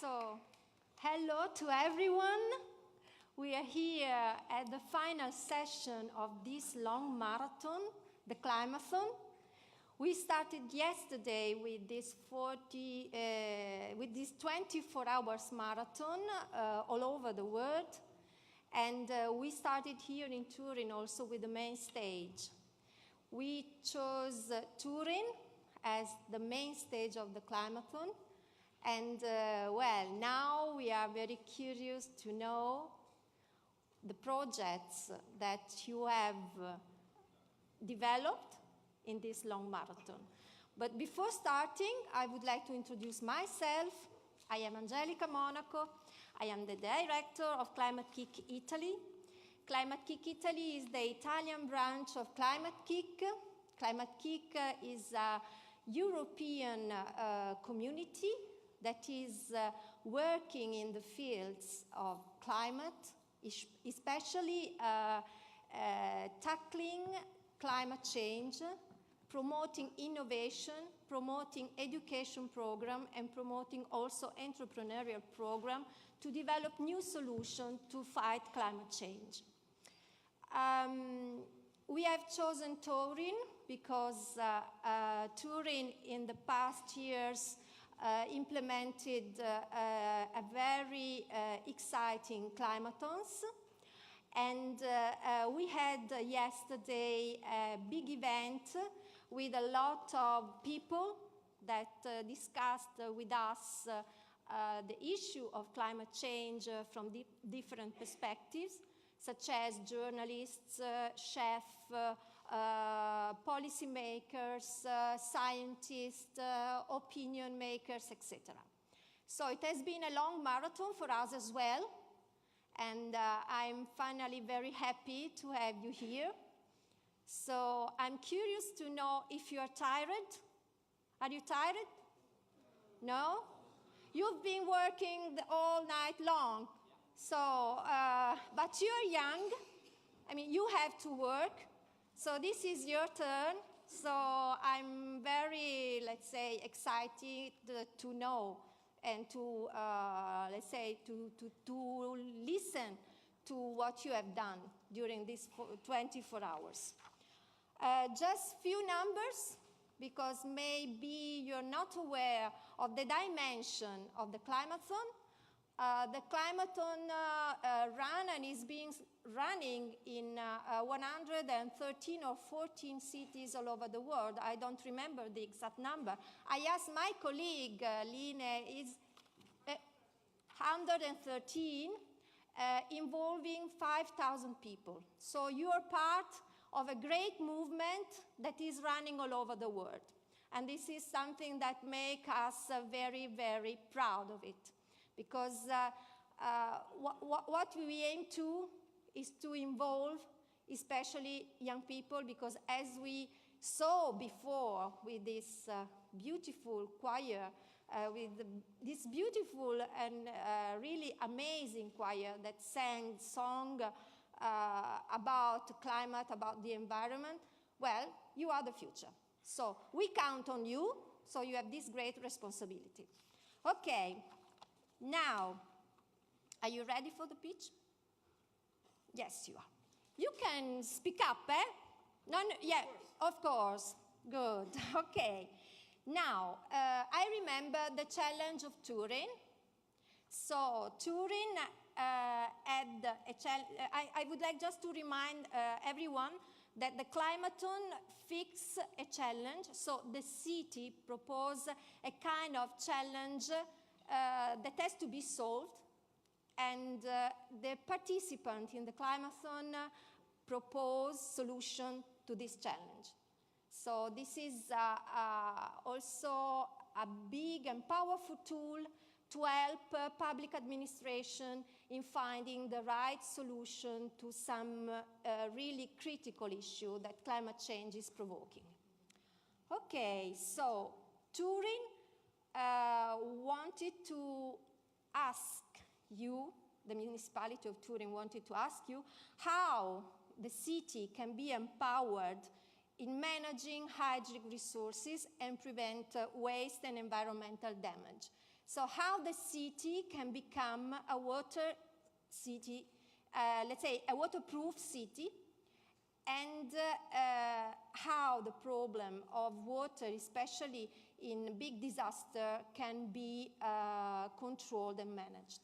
So, hello to everyone. We are here at the final session of this long marathon, the Climathon. We started yesterday with this 24 hours marathon all over the world. And we started here in Turin also with the main stage. We chose Turin as the main stage of the Climathon. And, well, now we are very curious to know the projects that you have developed in this long marathon. But before starting, I would like to introduce myself. I am Angelica Monaco. I am the director of Climate Kick Italy. Climate Kick Italy is the Italian branch of Climate Kick. Climate Kick is a European community that is working in the fields of climate, especially tackling climate change, promoting innovation, promoting education program, and promoting also entrepreneurial program to develop new solutions to fight climate change. We have chosen Turin because Turin in the past years implemented a very exciting climathons. And we had yesterday a big event with a lot of people that discussed with us the issue of climate change from different perspectives, such as journalists, chefs, policymakers, scientists, opinion makers, etc. So it has been a long marathon for us as well, and I'm finally very happy to have you here. So I'm curious to know if you are tired. Are you tired? No? You've been working all night long, so, but you're young. I mean, you have to work. So this is your turn. So I'm very, let's say, excited to know and to, let's say, to listen to what you have done during these 24 hours. Just few numbers, because maybe you're not aware of the dimension of the Climathon. The Climathon run and is being running in 113 or 14 cities all over the world. I don't remember the exact number. I asked my colleague, Line, is 113, involving 5,000 people. So you are part of a great movement that is running all over the world. And this is something that makes us very, very proud of it. Because what we aim to is to involve especially young people, because as we saw before with this beautiful choir, with this beautiful and really amazing choir that sang song about climate, about the environment, well, you are the future. So we count on you, so you have this great responsibility. Okay. Now, are you ready for the pitch? Yes, you are. You can speak up, eh? No, yeah, of course. Good. Okay. Now, I remember the challenge of Turin. So, Turin had a challenge. I would like just to remind everyone that the Climathon fixed a challenge. So, the city proposed a kind of challenge that has to be solved, and the participant in the Climathon propose solution to this challenge. So this is also a big and powerful tool to help public administration in finding the right solution to some really critical issue that climate change is provoking. Okay, so Turin wanted to ask you, the municipality of Turin wanted to ask you how the city can be empowered in managing hydric resources and prevent waste and environmental damage. So how the city can become a water city, let's say a waterproof city, and how the problem of water, especially in big disaster, can be controlled and managed.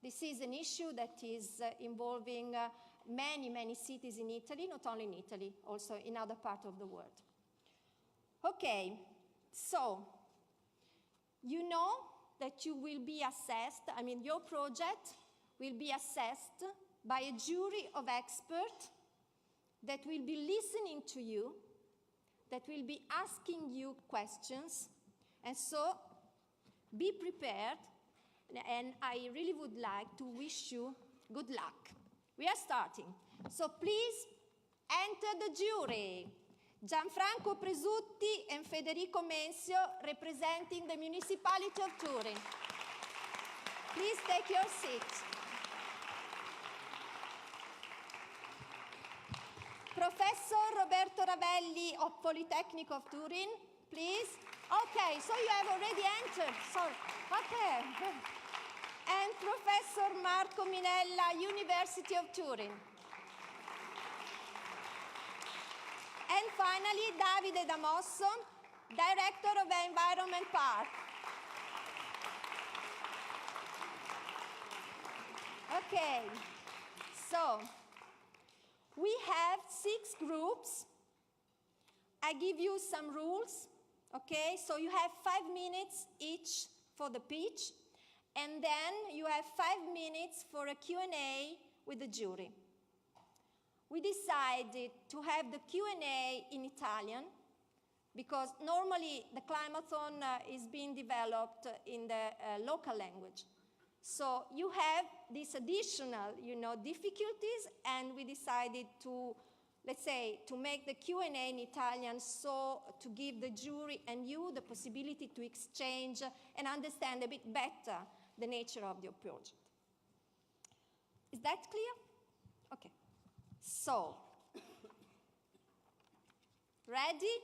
This is an issue that is involving many, many cities in Italy, not only in Italy, also in other parts of the world. Okay, so you know that you will be assessed, I mean your project will be assessed by a jury of experts that will be listening to you, that will be asking you questions, and so be prepared, and I really would like to wish you good luck. We are starting, so please enter the jury. Gianfranco Presutti and Federico Menzio, representing the municipality of Turin. Please take your seat. Professor Roberto Ravelli of Polytechnic of Turin, please. Okay, so you have already entered, sorry. Okay. And Professor Marco Minella, University of Turin. And finally, Davide Damosso, Director of the Environment Park. Okay, so we have 6 groups. I give you some rules, okay? So you have 5 minutes each for the pitch, and then you have 5 minutes for a Q&A with the jury. We decided to have the Q&A in Italian because normally the Climathon is being developed in the local language. So you have these additional, difficulties, and we decided to, let's say, to make the Q&A in Italian, so to give the jury and you the possibility to exchange and understand a bit better the nature of your project. Is that clear? Okay. So, ready?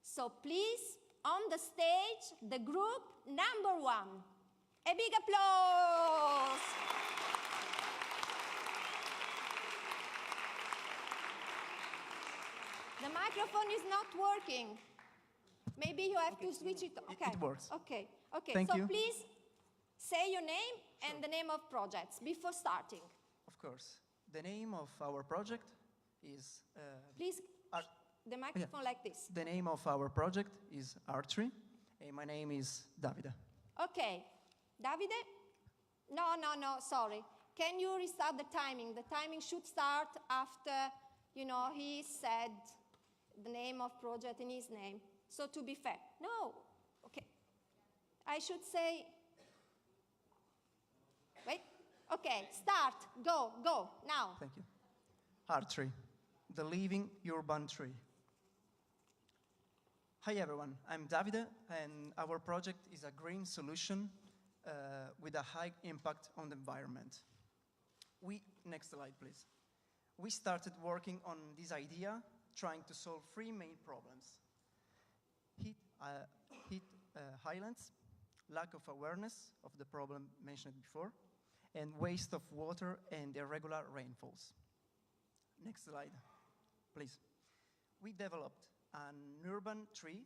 So please, on the stage, the group number 1. A big applause! The microphone is not working. Maybe you have to switch it. Okay. It works. Okay. Thank you. So please say your name and the name of projects before starting. Of course. The name of our project is... Please, the microphone like this. The name of our project is Archery, and my name is Davide. Okay. Davide? No, sorry. Can you restart the timing? The timing should start after, he said the name of project and his name. So to be fair. No. Okay. I should say... Wait. Okay, start. Go, now. Thank you. Archery, the living urban tree. Hi everyone, I'm Davide, and our project is a green solution with a high impact on the environment. Next slide please. We started working on this idea, trying to solve 3 main problems. Heat highlands, lack of awareness of the problem mentioned before, and waste of water and irregular rainfalls. Next slide, please. We developed an urban tree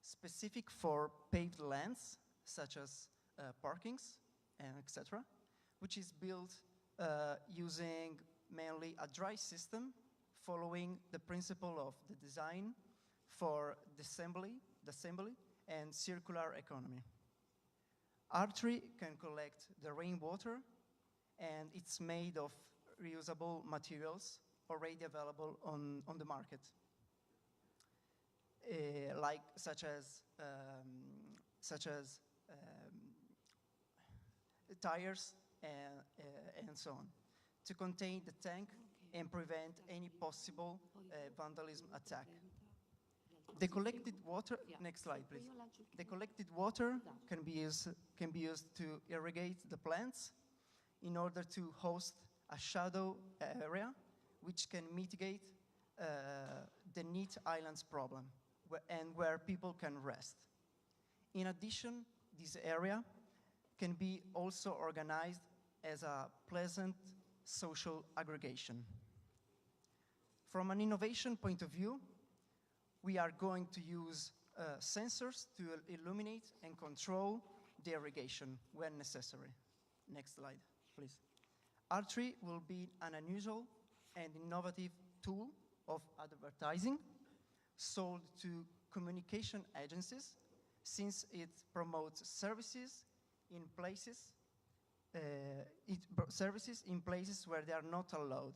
specific for paved lands, such as parkings, and etc., which is built using mainly a dry system, following the principle of the design for the assembly and circular economy. Archery can collect the rainwater, and it's made of reusable materials already available on the market, such as tires and so on, to contain the tank and prevent any possible vandalism attack. The collected water, next slide please. The collected water can be used to irrigate the plants in order to host a shadow area which can mitigate the neat islands problem and where people can rest. In addition, this area can be also organized as a pleasant social aggregation. From an innovation point of view, we are going to use sensors to illuminate and control the irrigation when necessary. Next slide, please. Archery will be an unusual and innovative tool of advertising sold to communication agencies, since it promotes services in places where they are not allowed,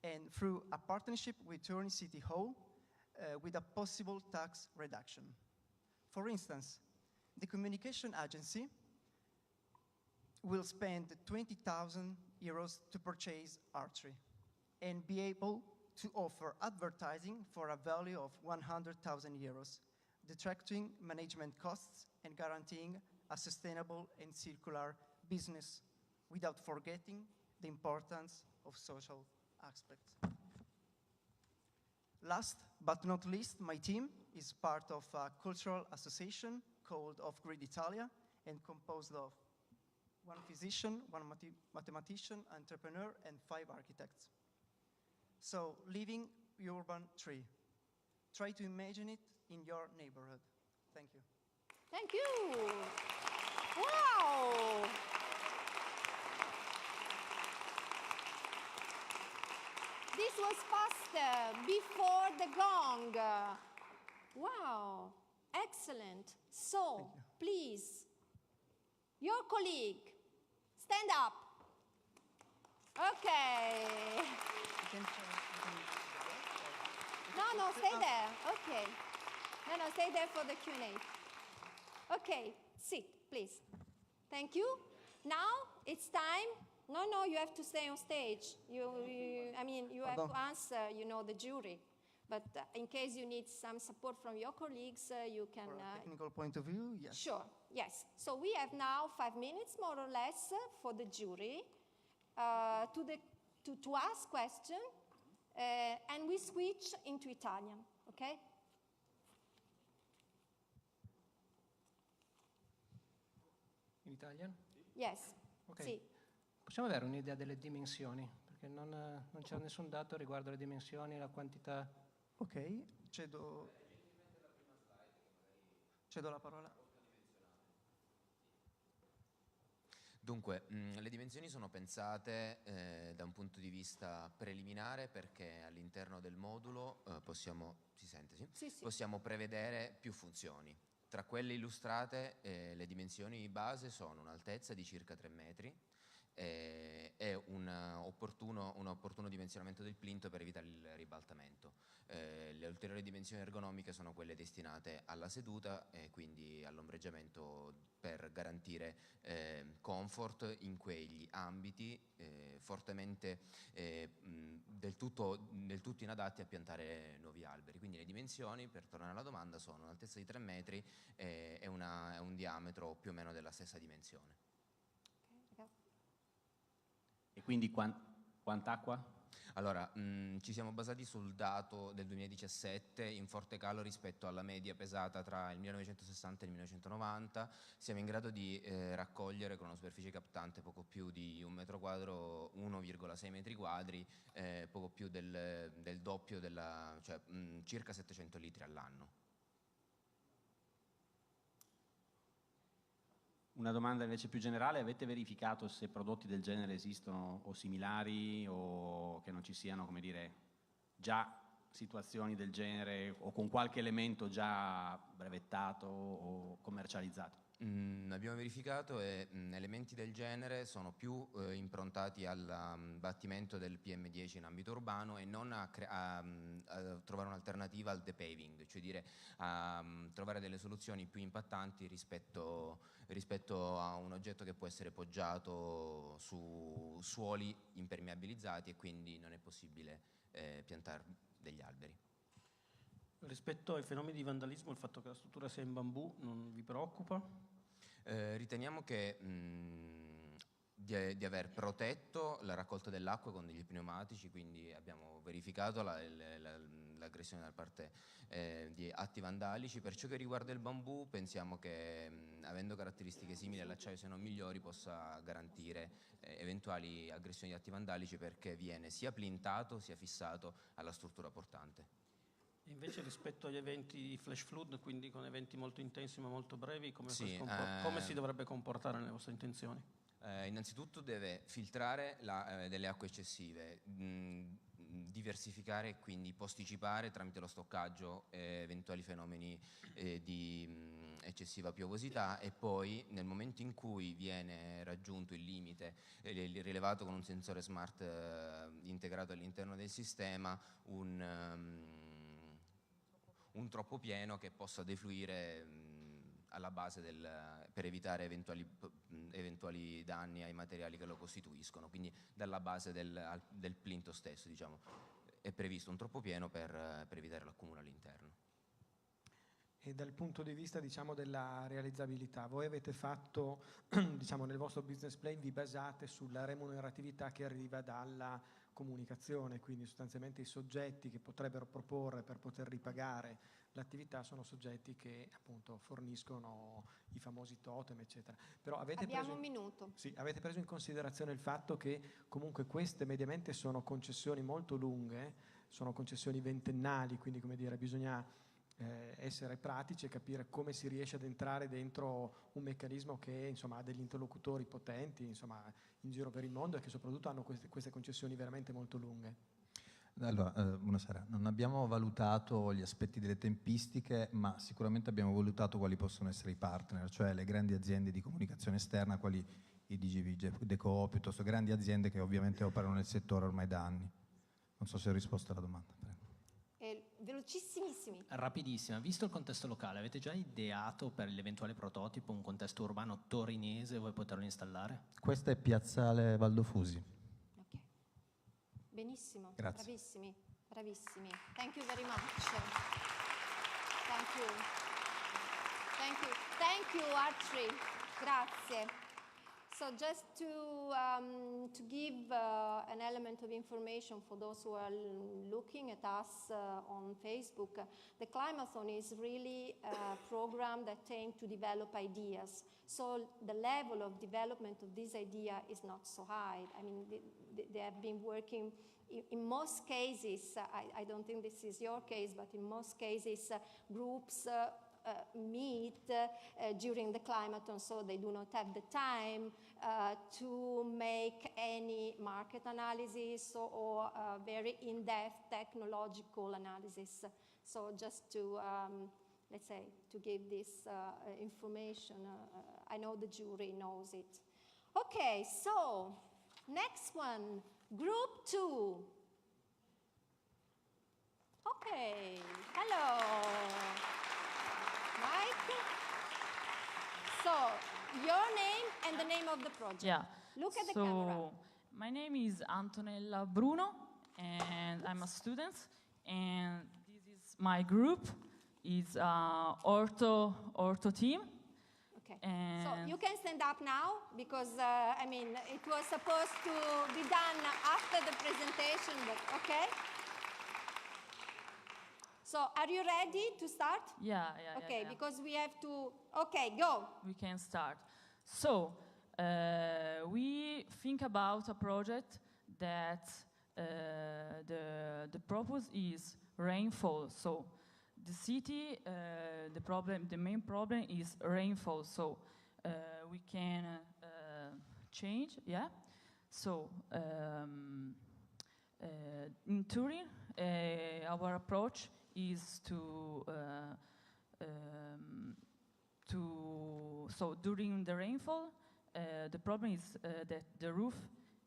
and through a partnership with Turin City Hall with a possible tax reduction. For instance, the communication agency will spend 20,000 euros to purchase archery and be able to offer advertising for a value of 100,000 euros, detracting management costs and guaranteeing a sustainable and circular business without forgetting the importance of social aspects. Last but not least, my team is part of a cultural association called Off-Grid Italia and composed of one physician, one mathematician, entrepreneur, and 5 architects. So, living urban tree. Try to imagine it in your neighborhood. Thank you. Thank you. Wow. This was faster before the gong. Wow, excellent. So, please, your colleague, stand up. Okay. No, stay there. Okay. No, stay there for the Q&A. Okay, sit, please. Thank you. Now it's time. No, you have to stay on stage. You have to answer, the jury. But in case you need some support from your colleagues, you can... From a technical point of view, yes. Sure, yes. So we have now 5 minutes, more or less, for the jury to ask questions, and we switch into Italian, okay? In Italian? Yes. Ok. Sì. Possiamo avere un'idea delle dimensioni? Perché non c'è nessun dato riguardo le dimensioni, la quantità. Ok, cedo la parola. Dunque, le dimensioni sono pensate da un punto di vista preliminare, perché all'interno del modulo si sente, sì? Sì, sì. Possiamo prevedere più funzioni. Tra quelle illustrate, le dimensioni base sono un'altezza di circa 3 metri e un opportuno dimensionamento del plinto per evitare il ribaltamento. Le ulteriori dimensioni ergonomiche sono quelle destinate alla seduta e quindi all'ombreggiamento, per garantire comfort in quegli ambiti fortemente del tutto inadatti a piantare nuovi alberi. Quindi le dimensioni, per tornare alla domanda, sono un'altezza di 3 metri e un diametro più o meno della stessa dimensione. E quindi quant'acqua? Allora, ci siamo basati sul dato del 2017 in forte calo rispetto alla media pesata tra il 1960 e il 1990. Siamo in grado di raccogliere con una superficie captante poco più di 1 metro quadro, 1,6 metri quadri, poco più del doppio, cioè circa 700 litri all'anno. Una domanda invece più generale: avete verificato se prodotti del genere esistono o similari, o che non ci siano, come dire, già situazioni del genere o con qualche elemento già brevettato o commercializzato? Abbiamo verificato e elementi del genere sono più improntati all'abbattimento del PM10 in ambito urbano e non a trovare un'alternativa al depaving, cioè dire a trovare delle soluzioni più impattanti rispetto a un oggetto che può essere poggiato su suoli impermeabilizzati, e quindi non è possibile piantare degli alberi. Rispetto ai fenomeni di vandalismo, il fatto che la struttura sia in bambù non vi preoccupa? Riteniamo che di aver protetto la raccolta dell'acqua con degli pneumatici, quindi abbiamo verificato l'aggressione da parte di atti vandalici. Per ciò che riguarda il bambù, pensiamo che avendo caratteristiche simili all'acciaio se non migliori possa garantire eventuali aggressioni di atti vandalici, perché viene sia plintato sia fissato alla struttura portante. Invece rispetto agli eventi flash flood, quindi con eventi molto intensi ma molto brevi, come si dovrebbe comportare nelle vostre intenzioni? Innanzitutto deve filtrare delle acque eccessive, diversificare e quindi posticipare tramite lo stoccaggio eventuali fenomeni di eccessiva piovosità, e poi nel momento in cui viene raggiunto il limite rilevato con un sensore smart integrato all'interno del sistema, un troppo pieno che possa defluire alla base per evitare eventuali danni ai materiali che lo costituiscono. Quindi dalla base del plinto stesso, diciamo, è previsto un troppo pieno per evitare l'accumulo all'interno. E dal punto di vista, diciamo, della realizzabilità, voi avete fatto, diciamo, nel vostro business plan vi basate sulla remuneratività che arriva dalla comunicazione, quindi sostanzialmente i soggetti che potrebbero proporre per poter ripagare l'attività sono soggetti che appunto forniscono i famosi totem, eccetera. Però abbiamo un minuto. Sì, avete preso in considerazione il fatto che comunque queste mediamente sono concessioni molto lunghe, sono concessioni ventennali, quindi come dire bisogna essere pratici e capire come si riesce ad entrare dentro un meccanismo che insomma ha degli interlocutori potenti insomma in giro per il mondo e che soprattutto hanno queste concessioni veramente molto lunghe. Allora, buonasera. Non abbiamo valutato gli aspetti delle tempistiche, ma sicuramente abbiamo valutato quali possono essere i partner, cioè le grandi aziende di comunicazione esterna, quali i DGV, Deco, piuttosto grandi aziende che ovviamente operano nel settore ormai da anni. Non so se ho risposto alla domanda. Prego. Velocissimissimi. Rapidissima, visto il contesto locale, avete già ideato per l'eventuale prototipo un contesto urbano torinese dove poterlo installare? Questa è Piazzale Valdofusi. Ok, benissimo. Grazie. Bravissimi, bravissimi. Thank you very much. Thank you. Thank you. Thank you, Archie. Grazie. So just to give an element of information for those who are looking at us on Facebook, the Climathon is really a program that aims to develop ideas. So the level of development of this idea is not so high. I mean, they have been working, in most cases, I don't think this is your case, but in most cases, groups meet during the Climathon, so they do not have the time to make any market analysis or very in-depth technological analysis. So just to, let's say, to give this information, I know the jury knows it. Okay, so next one, group 2. Okay, hello. Mike. So, your name and the name of the project. Yeah. Look at the camera. My name is Antonella Bruno, and I'm a student. And this is my group. It's ortho team. Okay. And So you can stand up now because I mean it was supposed to be done after the presentation, but okay. So, are you ready to start? yeah. Okay, because we have to. Okay, go. We can start. So, we think about a project that the purpose is rainfall. So, the city, the main problem is rainfall. So, we can change, yeah. So, in Turin, our approach is so during the rainfall, the problem is that the roof,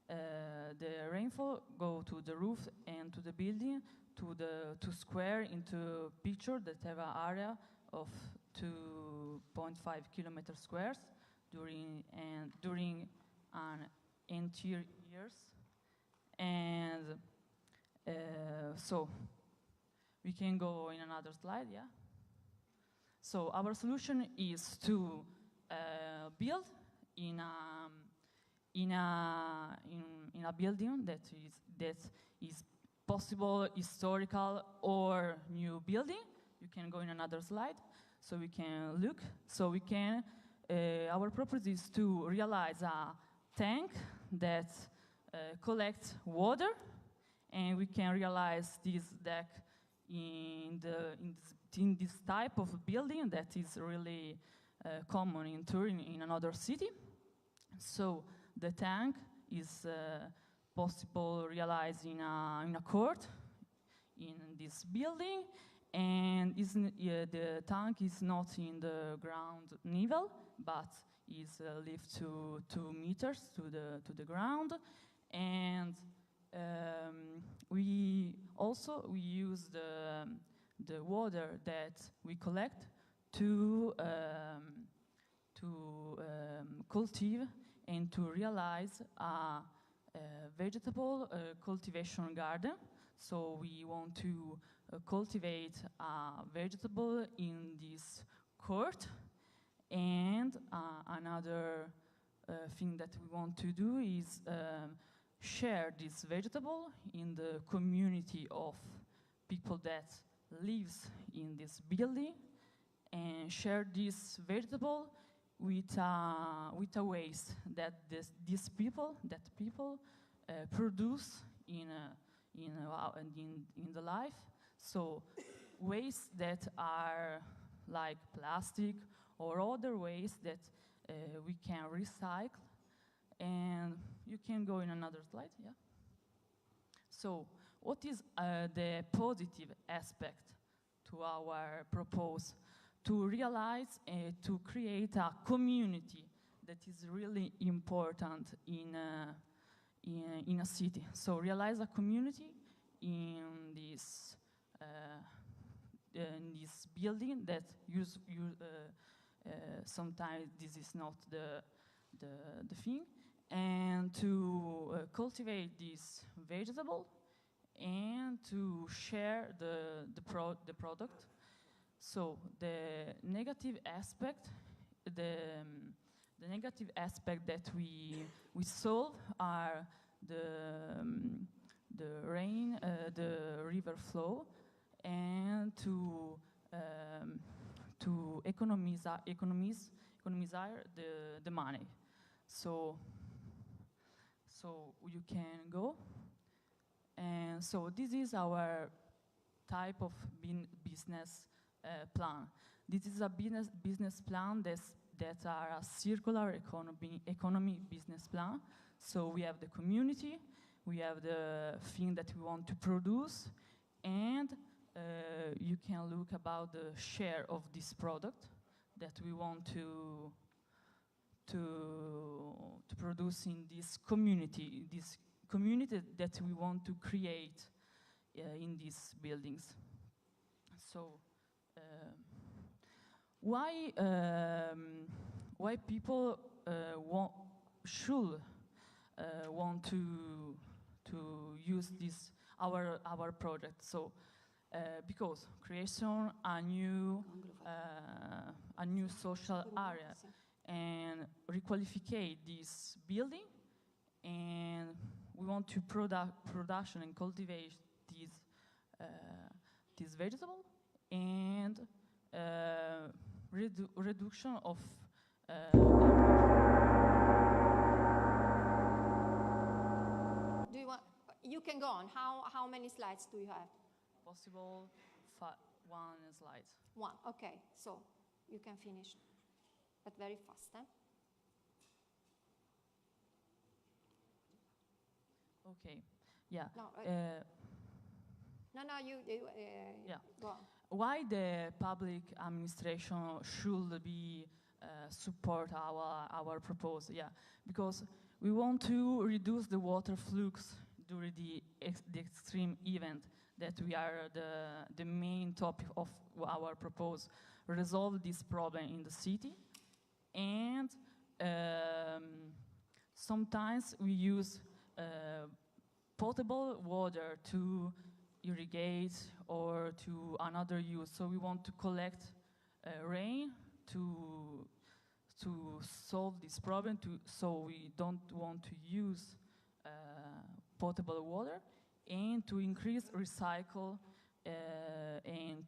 the rainfall go to the roof and to the building, to square into picture that have an area of 2.5 kilometer squares during an entire years, and so. We can go in another slide, yeah? So our solution is to build in in a building that is possible historical or new building. You can go in another slide, so we can look. So we can. Our purpose is to realize a tank that collects water, and we can realize this deck in this type of building that is really common in Turin, in another city. So the tank is possible realized in a court in this building, and the tank is not in the ground level, but is lifted to 2 meters to the ground, and we use the water that we collect to cultivate and to realize a vegetable cultivation garden. So we want to cultivate a vegetable in this court, and another thing that we want to do is share this vegetable in the community of people that lives in this building, and share this vegetable with a waste that these people produce in the life. So wastes that are like plastic or other waste that we can recycle. And you can go in another slide, yeah. So what is the positive aspect to our proposal? To realize, to create a community that is really important in a city. So realize a community in this building that sometimes this is not the thing, and to cultivate this vegetable and to share the product. So the negative aspect that we solve are the rain, the river flow, and to economize the money. So you can go, and so this is our type of business plan. This is a business plan that are a circular economy business plan. So we have the community, we have the thing that we want to produce, and you can look about the share of this product that we want to produce in this community that we want to create in these buildings. So why people should want to use this our project? So because creation a new social area and requalificate this building, and we want to production and cultivate this vegetable, and reduction of Do you want? You can go on. How many slides do you have? Possible 1 slide. 1. Okay. So you can finish, but very fast. Okay. Yeah. No. You yeah. Go on. Why the public administration should be support our proposal? Yeah, because we want to reduce the water flux during the extreme event that we are the main topic of our proposal. Resolve this problem in the city, and sometimes we use potable water to irrigate or to another use. So we want to collect rain to solve this problem, so we don't want to use potable water, and to increase recycle and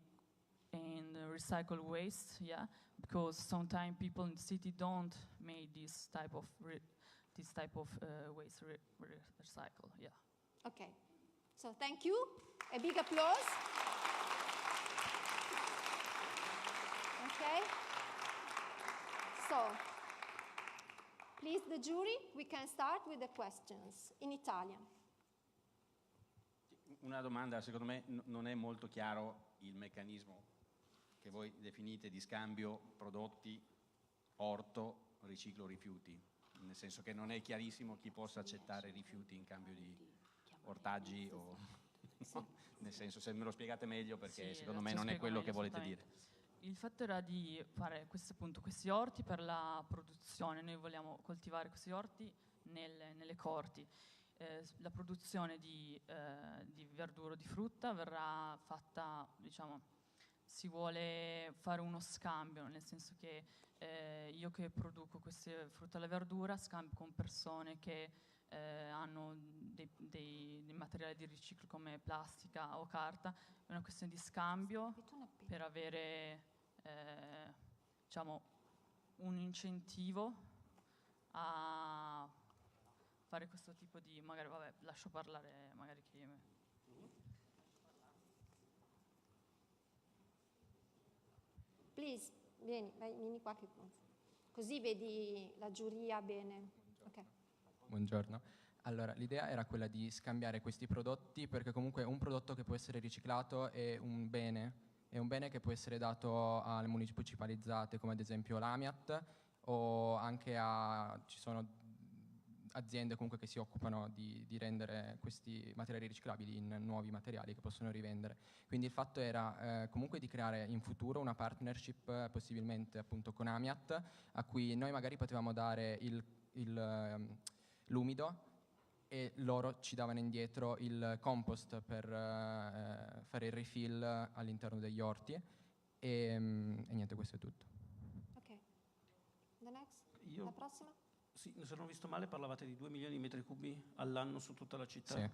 recycle waste, yeah, because sometimes people in the city don't make this type of waste recycle, yeah. Okay, so thank you. A big applause. Okay. So, please, the jury, we can start with the questions in Italian. Una domanda, secondo me non è molto chiaro il meccanismo che voi definite di scambio prodotti, orto, riciclo, rifiuti, nel senso che non è chiarissimo chi possa accettare rifiuti in cambio di ortaggi o no? Nel senso, se me lo spiegate meglio, perché Sì, secondo me non è quello che volete dire. Il fatto era di fare questi orti per la produzione. Noi vogliamo coltivare questi orti nelle corti. La produzione di verdura, di frutta verrà fatta, diciamo, si vuole fare uno scambio, nel senso che io che produco queste frutta e la verdura scambio con persone che hanno dei materiali di riciclo come plastica o carta. È una questione di scambio per avere diciamo un incentivo a fare questo tipo di, magari vabbè, lascio parlare magari chi. Please, vieni qua che così vedi la giuria bene. Okay. Buongiorno. Allora, l'idea era quella di scambiare questi prodotti, perché comunque un prodotto che può essere riciclato è un bene che può essere dato alle municipalizzate, come ad esempio l'Amiat, o anche ci sono aziende comunque che si occupano di rendere questi materiali riciclabili in nuovi materiali che possono rivendere. Quindi il fatto era comunque di creare in futuro una partnership, possibilmente appunto con Amiat, a cui noi magari potevamo dare l'umido e loro ci davano indietro il compost per fare il refill all'interno degli orti e niente, questo è tutto. Ok. The next? Io, la prossima? Sì, se non ho visto male parlavate di 2 milioni di metri cubi all'anno su tutta la città. Sì.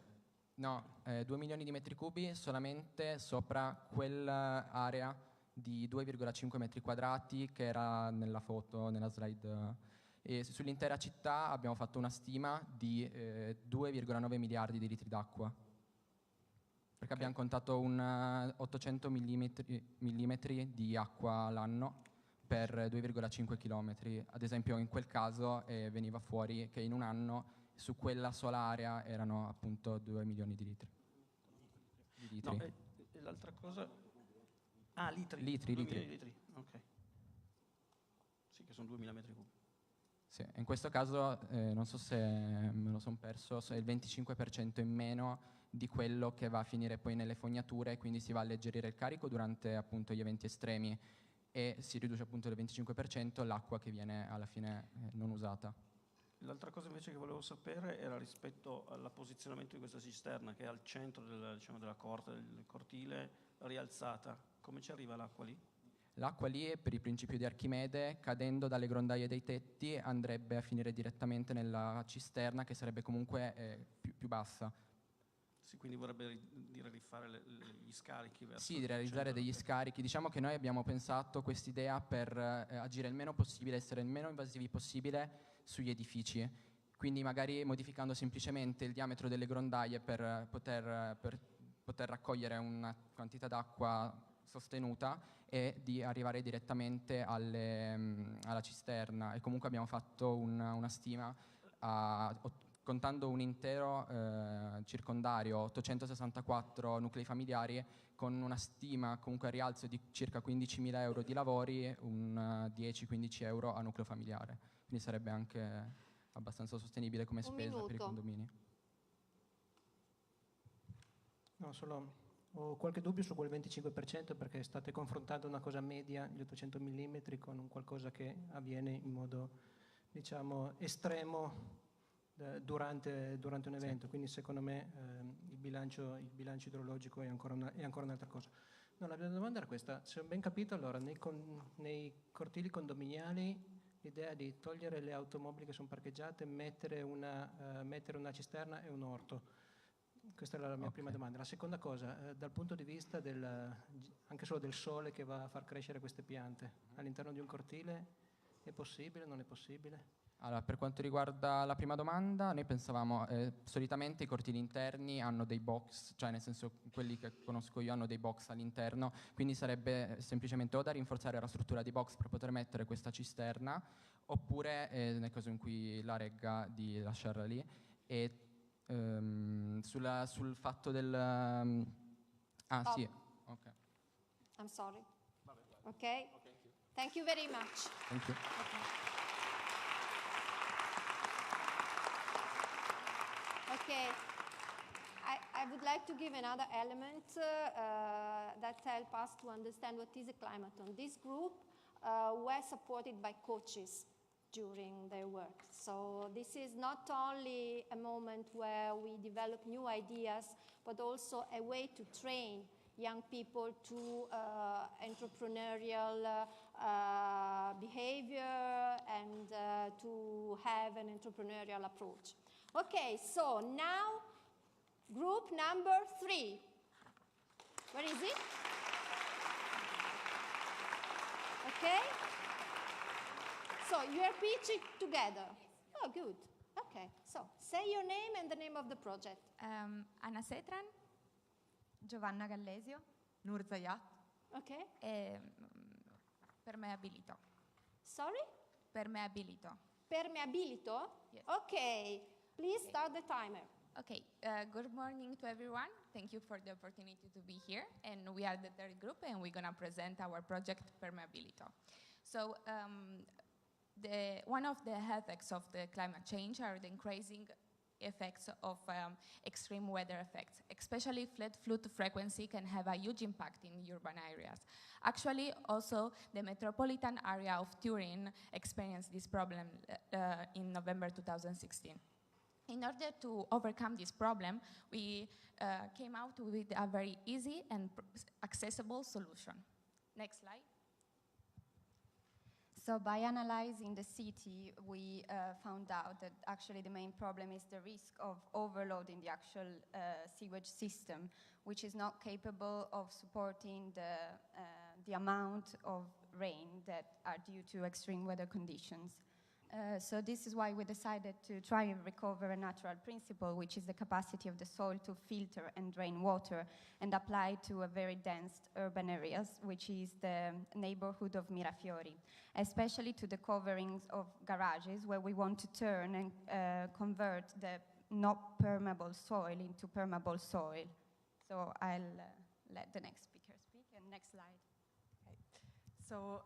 No, 2 milioni di metri cubi solamente sopra quell'area di 2,5 metri quadrati che era nella foto, nella slide. E sull'intera città abbiamo fatto una stima di 2,9 miliardi di litri d'acqua, perché abbiamo contato 800 millimetri di acqua all'anno per 2,5 chilometri. Ad esempio in quel caso veniva fuori che in un anno su quella sola area erano appunto 2 milioni di litri. No, e l'altra cosa... Ah, litri. Litri. Litri, ok. Sì, che sono 2000 metri cubi. Sì, in questo caso, non so se me lo sono perso, è il 25% in meno di quello che va a finire poi nelle fognature, quindi si va a alleggerire il carico durante appunto gli eventi estremi e si riduce appunto del 25% l'acqua che viene alla fine non usata. L'altra cosa invece che volevo sapere era rispetto al posizionamento di questa cisterna che è al centro della corte, del cortile, rialzata. Come ci arriva l'acqua lì? L'acqua lì, per il principio di Archimede, cadendo dalle grondaie dei tetti, andrebbe a finire direttamente nella cisterna, che sarebbe comunque più bassa. Sì, quindi vorrebbe dire rifare gli scarichi verso... Sì, di realizzare degli scarichi. Diciamo che noi abbiamo pensato quest'idea per agire il meno possibile, essere il meno invasivi possibile sugli edifici. Quindi magari modificando semplicemente il diametro delle grondaie per poter raccogliere una quantità d'acqua sostenuta e di arrivare direttamente alla cisterna. E comunque abbiamo fatto una stima contando un intero circondario, 864 nuclei familiari, con una stima comunque a rialzo di circa 15.000 euro di lavori, un 10-15 euro a nucleo familiare. Quindi sarebbe anche abbastanza sostenibile come spesa per i condomini. No, solo ho qualche dubbio su quel 25% perché state confrontando una cosa media, gli 800 mm, con un qualcosa che avviene in modo, diciamo, estremo durante un evento. Sì. Quindi secondo me il bilancio idrologico è ancora un'altra cosa. No, la mia domanda era questa: se ho ben capito, allora nei cortili condominiali l'idea di togliere le automobili che sono parcheggiate, mettere una cisterna e un orto. Questa era la mia prima domanda. La seconda cosa, dal punto di vista anche solo del sole che va a far crescere queste piante, all'interno di un cortile è possibile, non è possibile? Allora, per quanto riguarda la prima domanda, noi pensavamo, solitamente i cortili interni hanno dei box, cioè nel senso quelli che conosco io hanno dei box all'interno, quindi sarebbe semplicemente o da rinforzare la struttura di box per poter mettere questa cisterna, oppure nel caso in cui la regga di lasciarla lì. E sul fatto del... sì, ok. I'm sorry. Okay? Thank you very much. Thank you. Okay, I would like to give another element that help us to understand what is a Climathon. This group were supported by coaches during their work. So this is not only a moment where we develop new ideas, but also a way to train young people to entrepreneurial behavior and to have an entrepreneurial approach. Okay, so now group number 3. Where is it? Okay. So you are pitching together. Oh, good. Okay, so say your name and the name of the project. Anna Setran, Giovanna Gallesio, Nur Zayat. Okay. E Permeabilito. Sorry? Permeabilito. Permeabilito? Yes. Okay. Please start the timer. Okay, good morning to everyone. Thank you for the opportunity to be here. And we are the third group, and we're going to present our project Permeabilito. So one of the effects of the climate change are the increasing effects of extreme weather effects. Especially flood frequency can have a huge impact in urban areas. Actually, also the metropolitan area of Turin experienced this problem in November 2016. In order to overcome this problem, we came out with a very easy and accessible solution. Next slide. So by analyzing the city, we found out that actually the main problem is the risk of overloading the actual sewage system, which is not capable of supporting the amount of rain that are due to extreme weather conditions. So this is why we decided to try and recover a natural principle, which is the capacity of the soil to filter and drain water, and apply to a very dense urban areas, which is the neighborhood of Mirafiori, especially to the coverings of garages, where we want to turn and convert the not permeable soil into permeable soil. So I'll let the next speaker speak, and next slide. Okay. So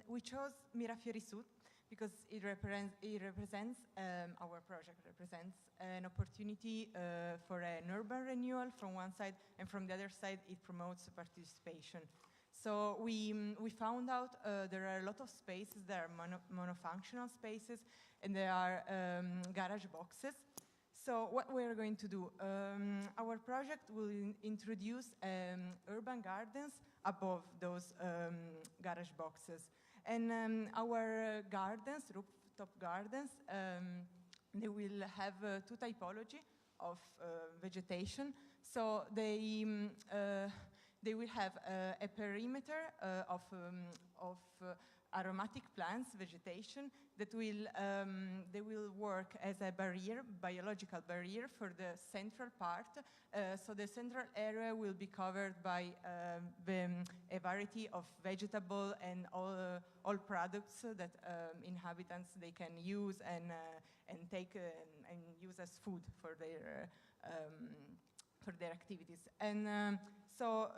we chose Mirafiori Sud because it represents, our project represents an opportunity for an urban renewal from one side, and from the other side it promotes participation. So we found out there are a lot of spaces, there are monofunctional spaces, and there are garage boxes. So what we're going to do, our project will introduce urban gardens above those garage boxes. And our gardens, rooftop gardens, they will have two typology of vegetation. So they will have a perimeter of aromatic plants, vegetation, that they will work as a barrier, biological barrier for the central part. So the central area will be covered by a variety of vegetable and all products that inhabitants they can use and take and use as food for their activities. And so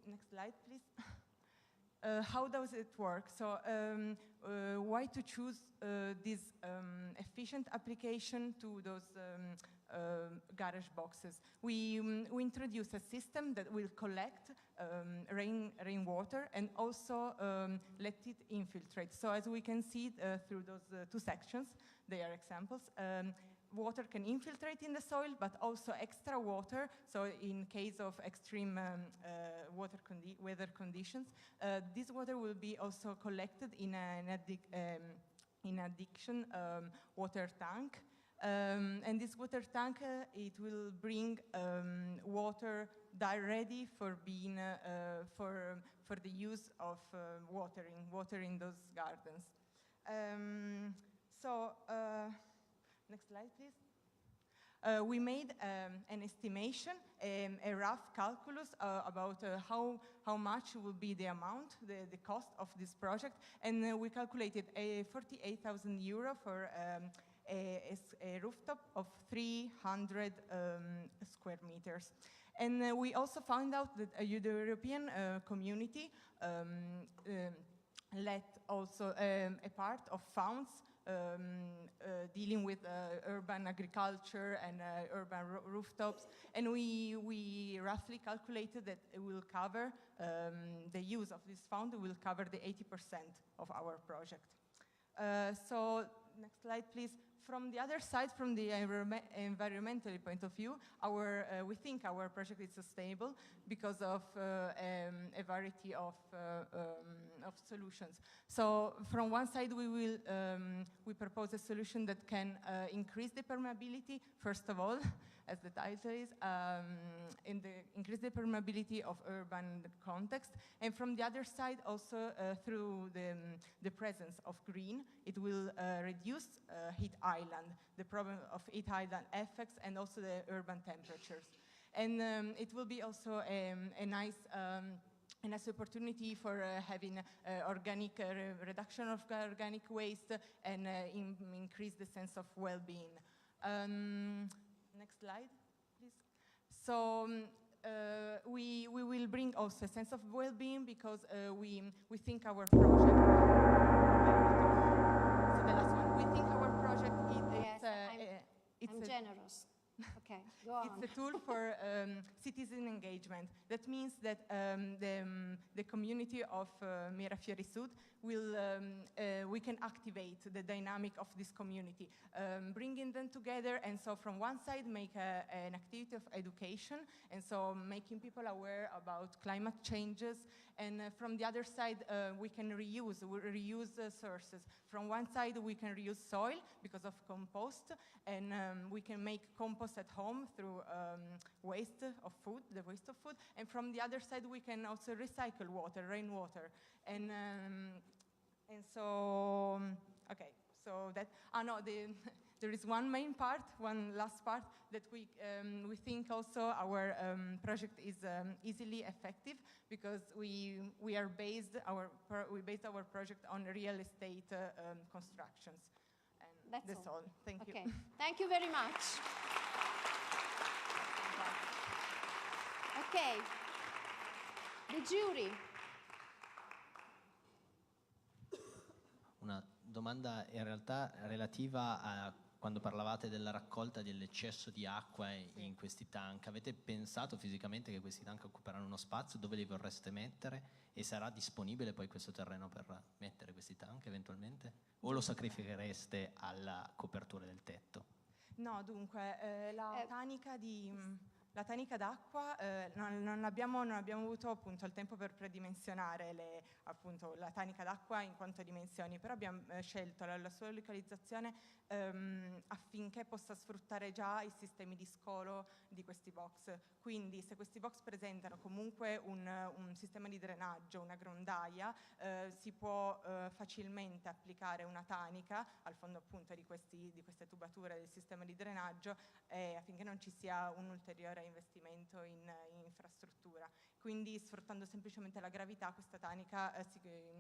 next slide, please. How does it work? So why to choose this efficient application to those garage boxes? We introduce a system that will collect rainwater and also let it infiltrate. So as we can see through those two sections, they are examples. water can infiltrate in the soil, but also extra water. So in case of extreme weather conditions, this water will be also collected in an addiction water tank. And this water tank, it will bring water ready for being for the use of watering those gardens. Next slide, please. We made an estimation, a rough calculus about how much will be the amount, the cost of this project, and we calculated 48,000 euro for a rooftop of 300 square meters. And we also found out that the European community let also a part of funds dealing with urban agriculture and urban rooftops, and we roughly calculated that it will cover the use of this fund will cover the 80% of our project. So next slide, please. From the other side, from the environmental point of view, we think our project is sustainable because of a variety of solutions. So from one side, we propose a solution that can increase the permeability, first of all, as the title is, increase the permeability of urban context. And from the other side, also through the presence of green, it will reduce heat island, the problem of heat island effects, and also the urban temperatures. And it will be also a nice opportunity for having organic reduction of organic waste and increase the sense of well-being. Next slide, please. So we will bring also a sense of well-being because we think our project. So the last one, we think our project I'm generous. Okay, go on. It's a tool for citizen engagement. That means that the community of Mirafiori Sud we can activate the dynamic of this community, bringing them together, and so from one side make an activity of education, and so making people aware about climate changes, and from the other side we can reuse sources. From one side we can reuse soil because of compost, and we can make compost at home through the waste of food, and from the other side we can also recycle water, rainwater, and so okay, so that there is one main part, one last part that we think also our project is easily effective because we based our project on real estate constructions. And that's all. Thank you. Okay. Thank you very much. Okay. The jury. Una domanda in realtà relativa a quando parlavate della raccolta dell'eccesso di acqua in questi tank. Avete pensato fisicamente che questi tank occuperanno uno spazio? Dove li vorreste mettere? E sarà disponibile poi questo terreno per mettere questi tank eventualmente? O lo sacrifichereste alla copertura del tetto? No, dunque, la tanica d'acqua non abbiamo avuto appunto il tempo per predimensionare appunto la tanica d'acqua in quanto a dimensioni, però abbiamo scelto la sua localizzazione affinché possa sfruttare già i sistemi di scolo di questi box. Quindi se questi box presentano comunque un sistema di drenaggio, una grondaia, si può facilmente applicare una tanica al fondo appunto di queste tubature del sistema di drenaggio affinché non ci sia un ulteriore investimento in infrastruttura. Quindi sfruttando semplicemente la gravità, questa tanica si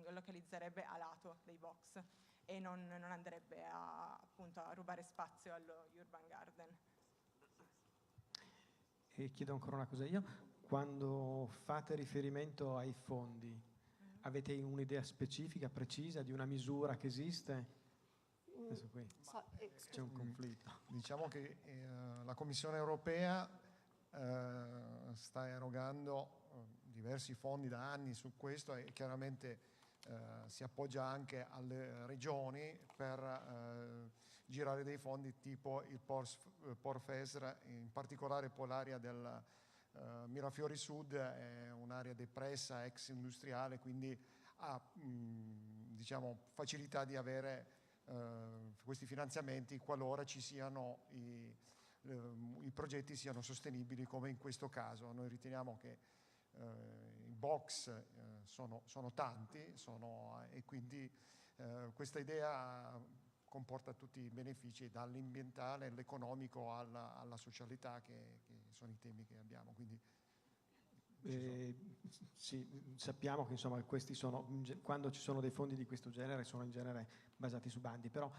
localizzerebbe a lato dei box e non andrebbe appunto a rubare spazio allo urban garden. E chiedo ancora una cosa io, quando fate riferimento ai fondi, avete un'idea specifica, precisa di una misura che esiste? Adesso qui c'è un conflitto. Diciamo che la Commissione europea sta erogando diversi fondi da anni su questo e chiaramente si appoggia anche alle regioni per girare dei fondi tipo il Por Fesr, in particolare poi l'area del Mirafiori Sud è un'area depressa, ex industriale, quindi ha diciamo, facilità di avere questi finanziamenti qualora ci siano i progetti siano sostenibili, come in questo caso. Noi riteniamo che i box sono tanti e quindi questa idea comporta tutti i benefici, dall'ambientale all'economico alla socialità, che sono i temi che abbiamo. Quindi, sì, sappiamo che insomma questi quando ci sono dei fondi di questo genere sono in genere basati su bandi, però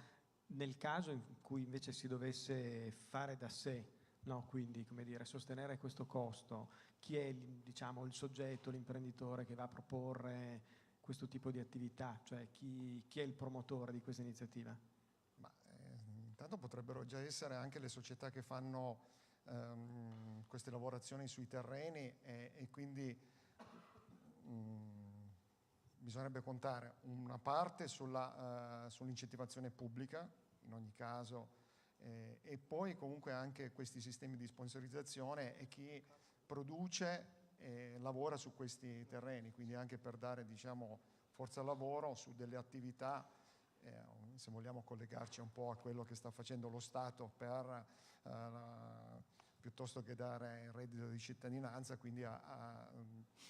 nel caso in cui invece si dovesse fare da sé, no? Quindi come dire, sostenere questo costo, chi è diciamo, il soggetto, l'imprenditore che va a proporre questo tipo di attività, cioè chi è il promotore di questa iniziativa? Intanto potrebbero già essere anche le società che fanno queste lavorazioni sui terreni e quindi bisognerebbe contare una parte sull'incentivazione pubblica in ogni caso e poi comunque anche questi sistemi di sponsorizzazione e chi produce e lavora su questi terreni, quindi anche per dare diciamo, forza lavoro su delle attività, se vogliamo collegarci un po' a quello che sta facendo lo Stato per piuttosto che dare il reddito di cittadinanza, quindi a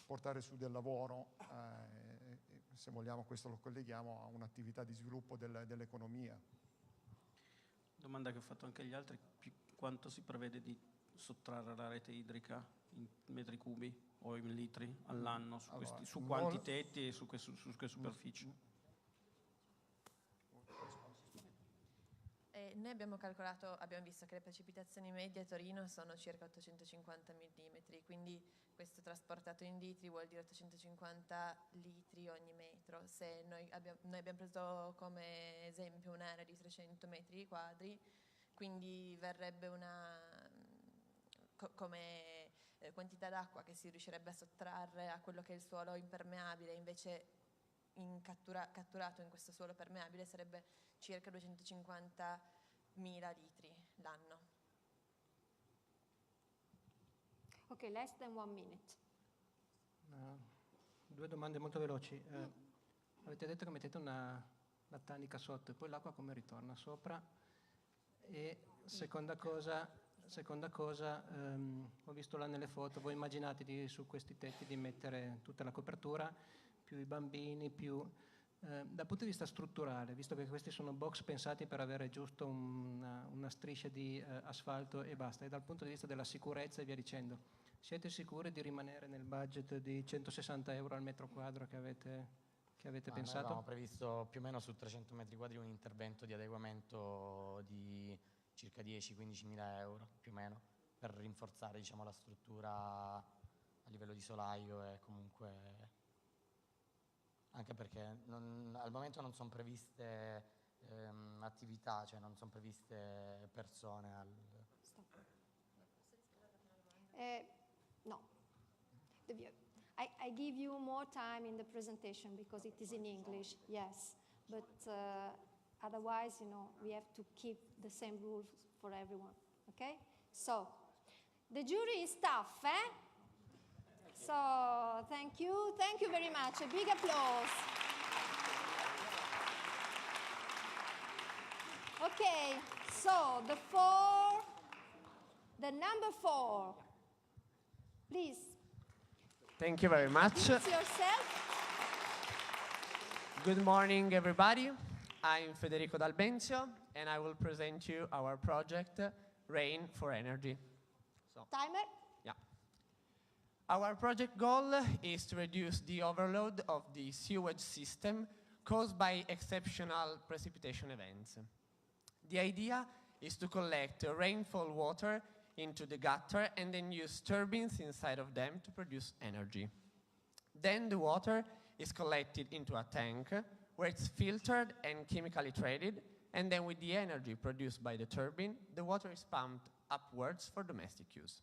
portare su del lavoro, se vogliamo questo lo colleghiamo a un'attività di sviluppo dell'economia. Domanda che ho fatto anche agli altri, quanto si prevede di sottrarre alla rete idrica in metri cubi o in litri all'anno su quanti tetti e su che superfici? Noi abbiamo visto che le precipitazioni medie a Torino sono circa 850 mm, quindi questo trasportato in litri vuol dire 850 litri ogni metro. Se noi abbiamo preso come esempio un'area di 300 metri quadri, quindi verrebbe come quantità d'acqua che si riuscirebbe a sottrarre a quello che è il suolo impermeabile, invece catturato in questo suolo permeabile sarebbe circa 250.000 litri l'anno. Ok, less than 1 minute. Due domande molto veloci. Avete detto che mettete una tanica sotto e poi l'acqua come ritorna sopra? E seconda cosa, ho visto là nelle foto, voi immaginate su questi tetti di mettere tutta la copertura, più i bambini, più... dal punto di vista strutturale, visto che questi sono box pensati per avere giusto una striscia di asfalto e basta, e dal punto di vista della sicurezza e via dicendo, siete sicuri di rimanere nel budget di 160 euro al metro quadro che avete pensato? Noi avevamo previsto più o meno su 300 metri quadri un intervento di adeguamento di circa 10-15 mila euro più o meno per rinforzare diciamo, la struttura a livello di solaio e comunque anche perché al momento non sono previste attività, cioè non sono previste persone no. I give you more time in the presentation because it is in English, yes. But otherwise, we have to keep the same rules for everyone, okay? So, the jury is tough, eh? So, thank you very much. A big applause. Okay, so the number 4, please. Thank you very much. Introduce yourself. Good morning, everybody. I'm Federico D'Albenzio, and I will present you our project, Rain for Energy. Timer. Yeah. Our project goal is to reduce the overload of the sewage system caused by exceptional precipitation events. The idea is to collect rainfall water into the gutter and then use turbines inside of them to produce energy. Then the water is collected into a tank where it's filtered and chemically treated, and then with the energy produced by the turbine, the water is pumped upwards for domestic use.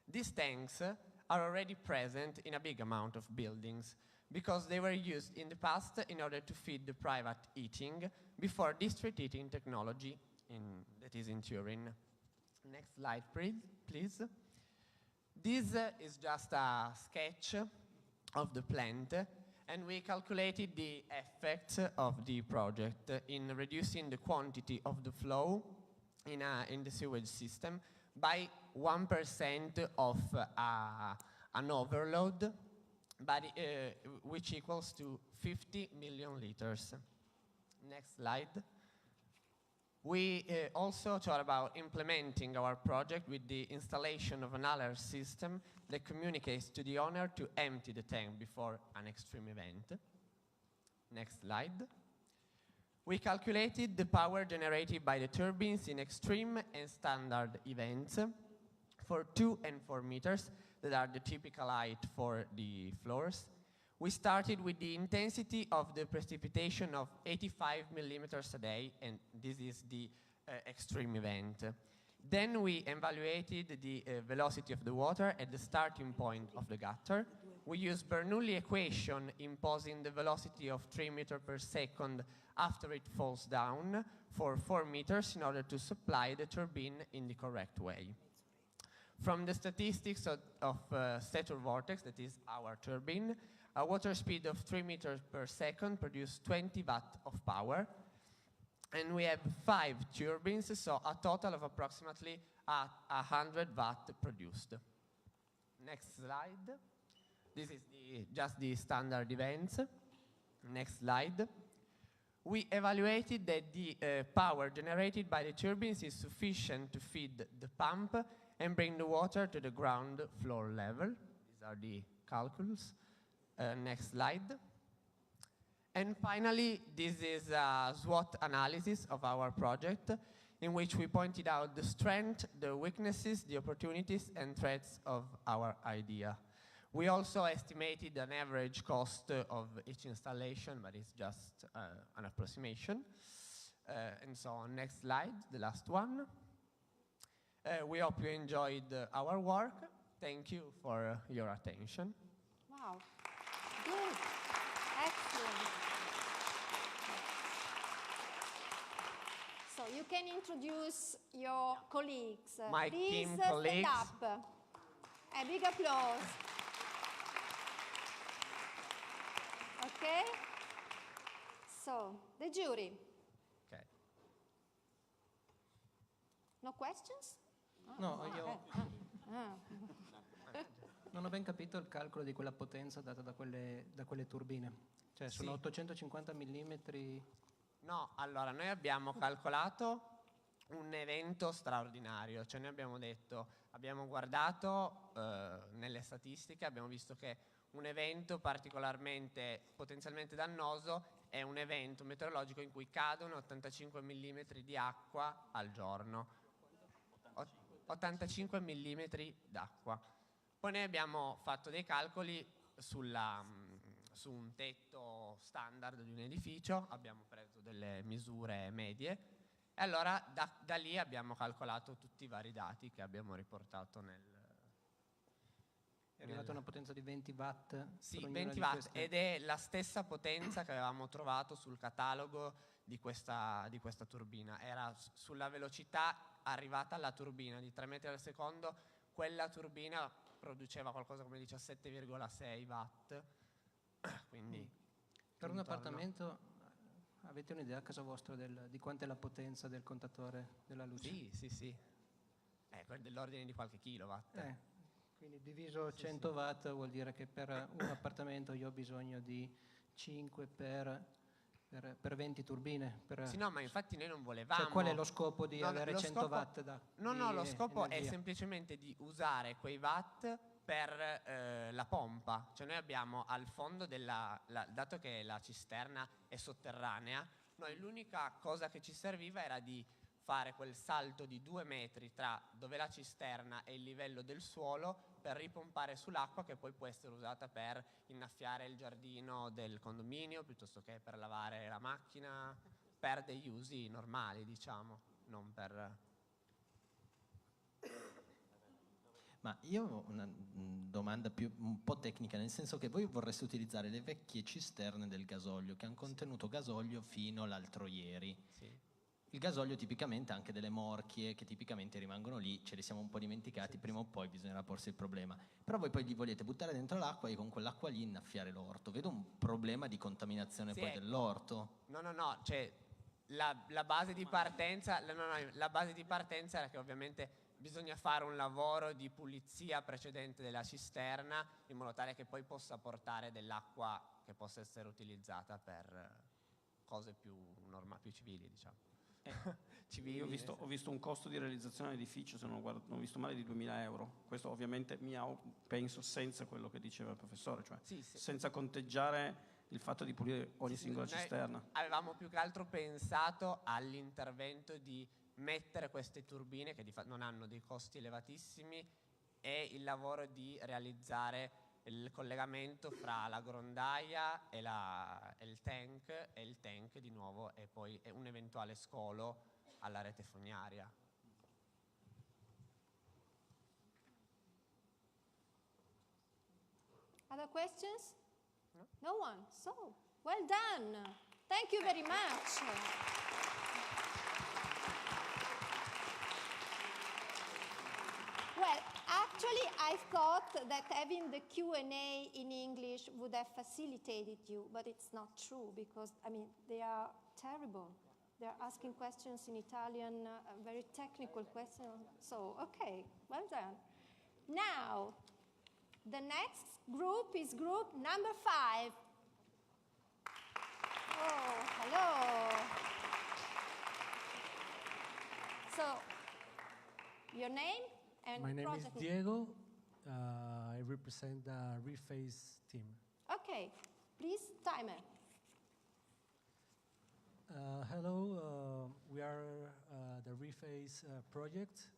These tanks are already present in a big amount of buildings, because they were used in the past in order to feed the private heating before district heating technology that is in Turin. Next slide, please. This is just a sketch of the plant, and we calculated the effect of the project in reducing the quantity of the flow in the sewage system by 1% of an overload, which equals to 50 million liters. Next slide. We also thought about implementing our project with the installation of an alert system that communicates to the owner to empty the tank before an extreme event. Next slide. We calculated the power generated by the turbines in extreme and standard events for 2 and 4 meters that are the typical height for the floors. We started with the intensity of the precipitation of 85 millimeters a day, and this is the extreme event. Then we evaluated the velocity of the water at the starting point of the gutter. We used Bernoulli equation imposing the velocity of 3 meters per second after it falls down for 4 meters in order to supply the turbine in the correct way. From the statistics of Stator Vortex, that is our turbine, a water speed of 3 meters per second produces 20 watt of power. And we have 5 turbines, so a total of approximately 100 watt produced. Next slide. This is just the standard events. Next slide. We evaluated that the power generated by the turbines is sufficient to feed the pump and bring the water to the ground floor level. These are the calculus. Next slide. And finally, this is a SWOT analysis of our project, in which we pointed out the strengths, the weaknesses, the opportunities, and threats of our idea. We also estimated an average cost of each installation, but it's just an approximation. And so on. Next slide, the last one. We hope you enjoyed our work. Thank you for your attention. Wow. Good. Excellent. So you can introduce your colleagues. My Please team stand colleagues. up. A big applause. Okay? So, the jury. Okay. No questions? No, io Ah. non ho ben capito il calcolo di quella potenza data da quelle turbine. Cioè sono Sì. 850 millimetri. No, allora noi abbiamo calcolato un evento straordinario, cioè noi abbiamo detto, abbiamo guardato nelle statistiche, abbiamo visto che un evento particolarmente potenzialmente dannoso è un evento meteorologico in cui cadono 85 mm di acqua al giorno. 85 mm d'acqua. Poi noi abbiamo fatto dei calcoli su un tetto standard di un edificio, abbiamo preso delle misure medie e allora da lì abbiamo calcolato tutti i vari dati che abbiamo riportato È arrivata una potenza di 20 watt. Sì, per ognuna 20 di watt queste. ed è la stessa potenza che avevamo trovato sul catalogo di questa turbina. Era sulla velocità arrivata alla turbina di 3 metri al secondo, quella turbina produceva qualcosa come 17,6 watt. Quindi Per un intorno- appartamento avete un'idea a casa vostra di quanta è la potenza del contatore della luce? Sì. Dell'ordine di qualche kilowatt. Quindi diviso 100 watt vuol dire che per un appartamento io ho bisogno di 5 per 20 turbine. Sì, no, ma infatti noi non volevamo. Cioè, qual è lo scopo di No, avere lo 100 scopo- watt da No, lo scopo è energia? semplicemente di usare quei watt per la pompa. Cioè noi abbiamo al fondo dato che la cisterna è sotterranea, noi l'unica cosa che ci serviva era di fare quel salto di 2 metri tra dove la cisterna e il livello del suolo per ripompare sull'acqua che poi può essere usata per innaffiare il giardino del condominio piuttosto che per lavare la macchina, per degli usi normali, diciamo, non per... Ma io ho una domanda un po' tecnica, nel senso che voi vorreste utilizzare le vecchie cisterne del gasolio che hanno contenuto gasolio fino all'altro ieri. Sì. Il gasolio tipicamente ha anche delle morchie che tipicamente rimangono lì, ce le siamo un po' dimenticati, prima o poi bisognerà porsi il problema. Però voi poi li volete buttare dentro l'acqua e con quell'acqua lì innaffiare l'orto. Vedo un problema di contaminazione poi ecco. dell'orto. No, cioè la base di partenza, la base di partenza era che ovviamente bisogna fare un lavoro di pulizia precedente della cisterna in modo tale che poi possa portare dell'acqua che possa essere utilizzata per cose più civili, diciamo. Io ho visto un costo di realizzazione dell'edificio, se non ho visto male, di 2.000 euro. Questo ovviamente penso senza quello che diceva il professore, cioè senza conteggiare il fatto di pulire ogni singola cisterna. Avevamo più che altro pensato all'intervento di mettere queste turbine che non hanno dei costi elevatissimi e il lavoro di realizzare il collegamento fra la grondaia e il tank di nuovo e poi un eventuale scolo alla rete fognaria. Other questions? No one. So, well done. Thank you very much. Well, actually, I thought that having the Q&A in English would have facilitated you, but it's not true because, I mean, they are terrible. They're asking questions in Italian, very technical questions. So, okay, well done. Now, the next group is group number 5. Oh, hello. So, your name and My name is project Diego. I represent the Reface team. Okay, please, timer. Hello, we are the Reface project.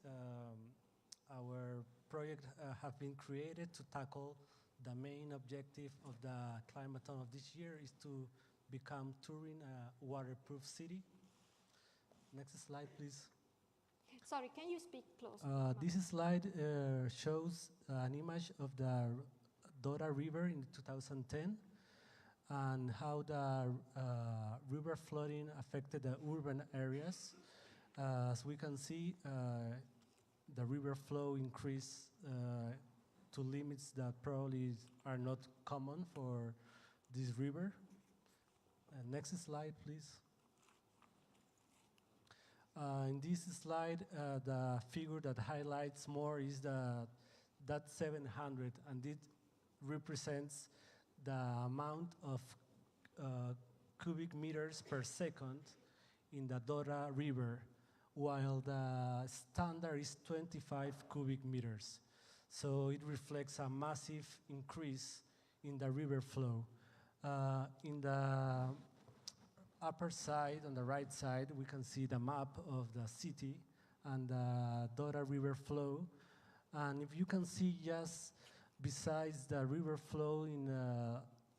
Our project have been created to tackle the main objective of the Climathon of this year is to become Turin a waterproof city. Next slide, please. Sorry, can you speak closer? This slide shows an image of the Dora River in 2010 and how the river flooding affected the urban areas. As we can see, the river flow increased to limits that probably are not common for this river. Next slide, please. In this slide, the figure that highlights more is that 700, and it represents the amount of cubic meters per second in the Dora River, while the standard is 25 cubic meters. So it reflects a massive increase in the river flow. In the upper side, on the right side, we can see the map of the city and the Dora River flow. And if you can see just besides the river flow in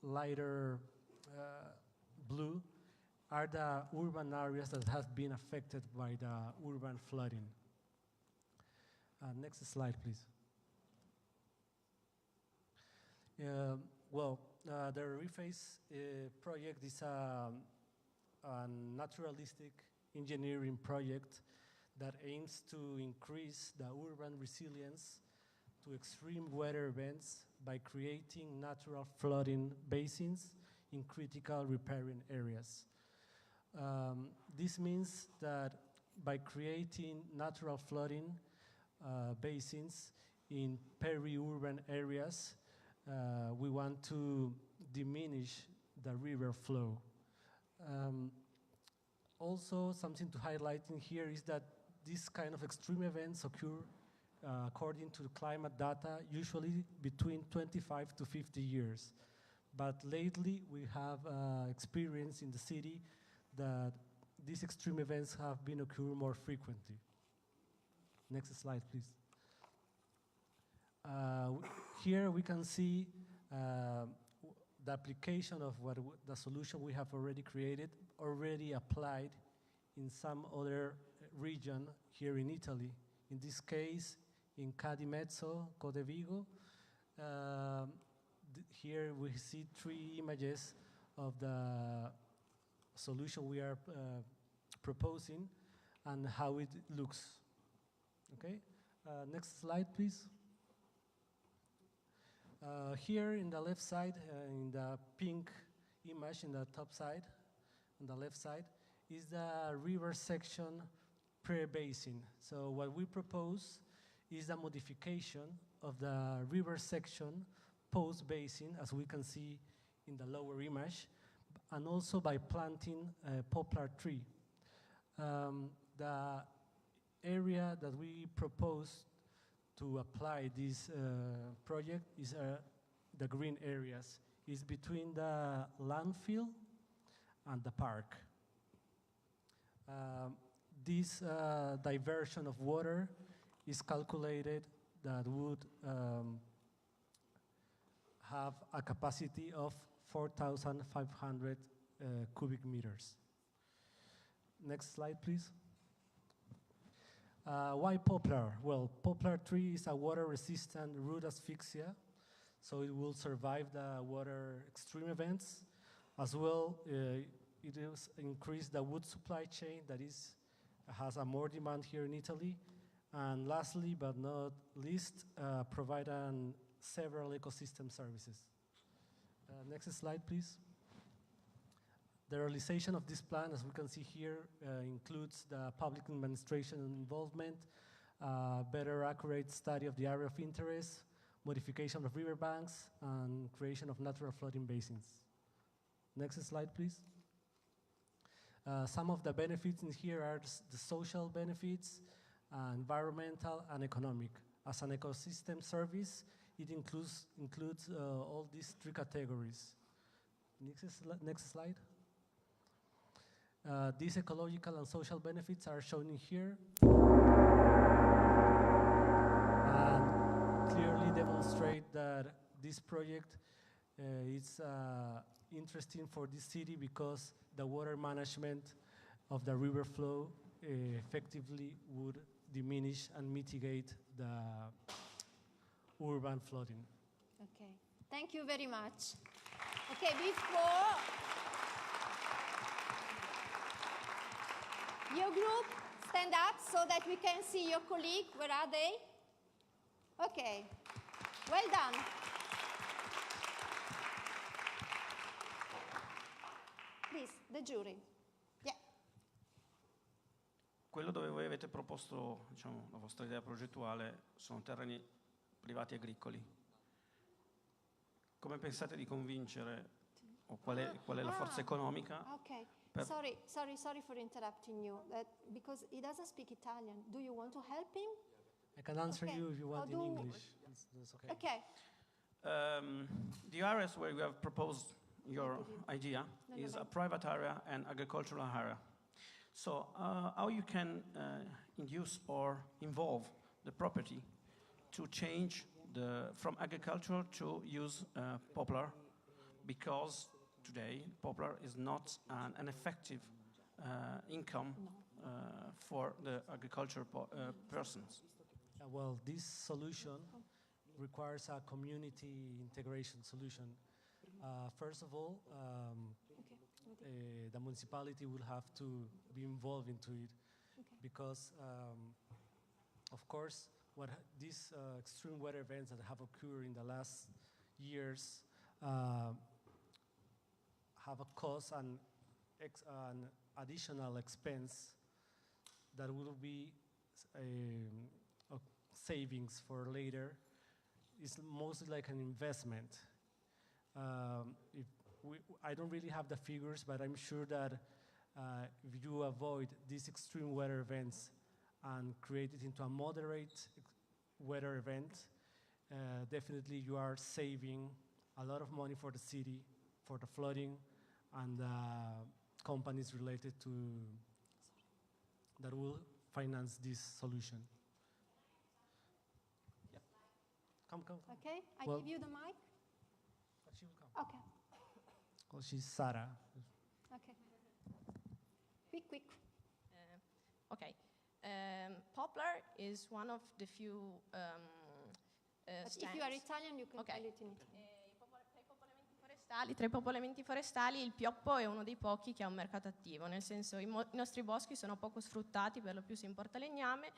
lighter blue, are the urban areas that have been affected by the urban flooding. Next slide, please. The Reface project is a naturalistic engineering project that aims to increase the urban resilience to extreme weather events by creating natural flooding basins in critical riparian areas. This means that by creating natural flooding basins in peri-urban areas, we want to diminish the river flow. Also, something to highlight in here is that these kind of extreme events occur, according to climate data, usually between 25 to 50 years. But lately, we have experienced in the city that these extreme events have been occurring more frequently. Next slide, please. Here we can see the application of the solution we have already created, already applied in some other region here in Italy. In this case, in Cadimezzo, Codevigo. Here we see 3 images of the solution we are proposing and how it looks. Okay, next slide, please. Here in the left side, in the pink image in the top side, on the left side, is the river section pre-basin. So what we propose is a modification of the river section post-basin, as we can see in the lower image, and also by planting a poplar tree. The area that we propose to apply this project is the green areas. It's between the landfill and the park. This diversion of water is calculated that would have a capacity of 4,500 cubic meters. Next slide, please. Why poplar? Well, poplar tree is a water-resistant root asphyxia, so it will survive the water extreme events. As well, it has increased the wood supply chain that has a more demand here in Italy. And lastly, but not least, provide several ecosystem services. Next slide, please. The realization of this plan, as we can see here, includes the public administration involvement, better accurate study of the area of interest, modification of riverbanks, and creation of natural flooding basins. Next slide, please. Some of the benefits in here are the social benefits, environmental and economic. As an ecosystem service, it includes all these 3 categories. Next slide. These ecological and social benefits are shown in here and clearly demonstrate that this project is interesting for this city because the water management of the river flow effectively would diminish and mitigate the urban flooding. Okay, thank you very much. Okay, before your group, stand up so that we can see your colleague. Where are they? Okay, well done. Please, the jury. Yeah. Quello dove voi avete proposto, diciamo, la vostra idea progettuale sono terreni privati agricoli. Come pensate di convincere, o qual è la forza economica? Okay. Sorry for interrupting you, because he doesn't speak Italian. Do you want to help him? I can answer you if you want in English. That's okay. Okay. The areas where you have proposed your idea is a private area and agricultural area. So how you can induce or involve the property to change from agriculture to use poplar, because today poplar is not an effective income for the agriculture persons. Well, this solution requires a community integration solution. First of all, the municipality will have to be involved into it, because, of course, these extreme weather events that have occurred in the last years have a cost and an additional expense that will be savings for later. It's mostly like an investment. I don't really have the figures, but I'm sure that if you avoid these extreme weather events and create it into a moderate weather event, definitely you are saving a lot of money for the city, for the flooding, and companies related to that will finance this solution. Yeah. Come. Okay, I give you the mic. She will come. Okay. Well, she's Sarah. Okay. Quick. Okay. Poplar is one of the few But stands. if you are Italian, you can Okay. tell it in Italian. Tra i popolamenti forestali il pioppo è uno dei pochi che ha un mercato attivo, nel senso i nostri boschi sono poco sfruttati, per lo più si importa legname,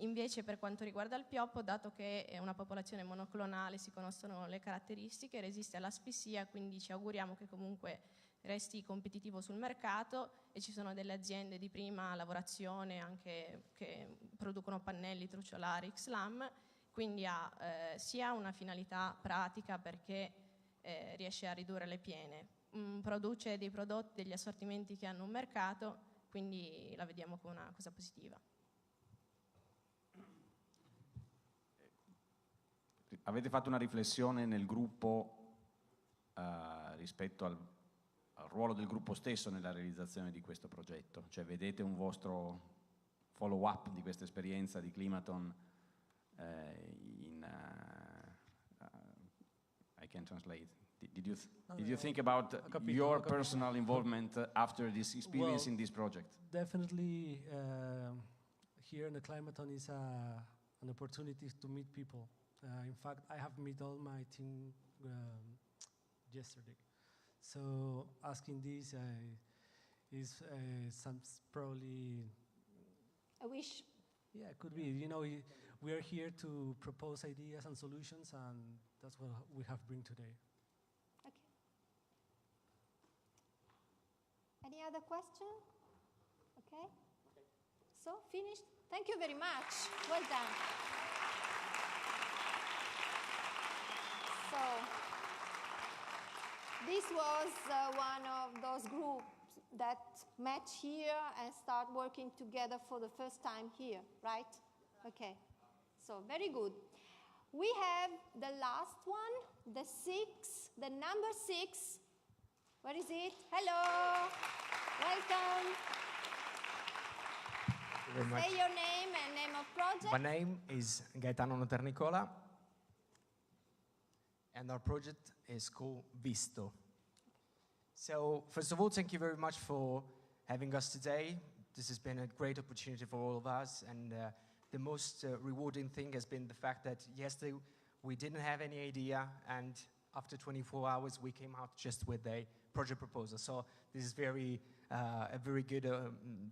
invece per quanto riguarda il pioppo, dato che è una popolazione monoclonale, si conoscono le caratteristiche, resiste all'asfissia, quindi ci auguriamo che comunque resti competitivo sul mercato e ci sono delle aziende di prima lavorazione anche che producono pannelli truciolari XLAM, quindi ha sia una finalità pratica perché riesce a ridurre le piene, produce dei prodotti, degli assortimenti che hanno un mercato, quindi la vediamo come una cosa positiva. Avete fatto una riflessione nel gruppo rispetto al ruolo del gruppo stesso nella realizzazione di questo progetto? Cioè vedete un vostro follow-up di questa esperienza di Climathon I can translate. Did you think about your personal involvement after this experience in this project? Definitely, here in the Climathon is an opportunity to meet people. In fact, I have met all my team yesterday. So asking this is probably a wish. Yeah, it could be. You know, we are here to propose ideas and solutions, and that's what we have bring today. Okay. Any other question? Okay. So finished. Thank you very much. Well done. So this was one of those groups that met here and start working together for the first time here, right? Okay. So very good. We have the last one, the number 6. Where is it? Hello. Welcome. Thank you very much. Say your name and name of project. My name is Gaetano Noternicola, and our project is called Visto. So, first of all, thank you very much for having us today. This has been a great opportunity for all of us, and the most rewarding thing has been the fact that yesterday we didn't have any idea, and after 24 hours we came out just with a project proposal. So this is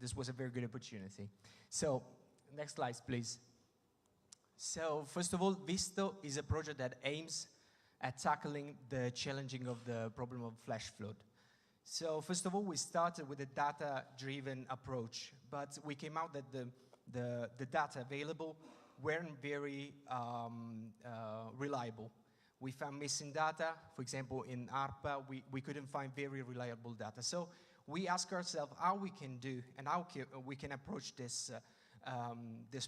this was a very good opportunity. So next slide, please. So first of all, Visto is a project that aims at tackling the challenging of the problem of flash flood. So first of all, we started with a data-driven approach, but we came out that the data available weren't very reliable. We found missing data. For example, in ARPA, we couldn't find very reliable data. So we asked ourselves how we can do and how we can approach this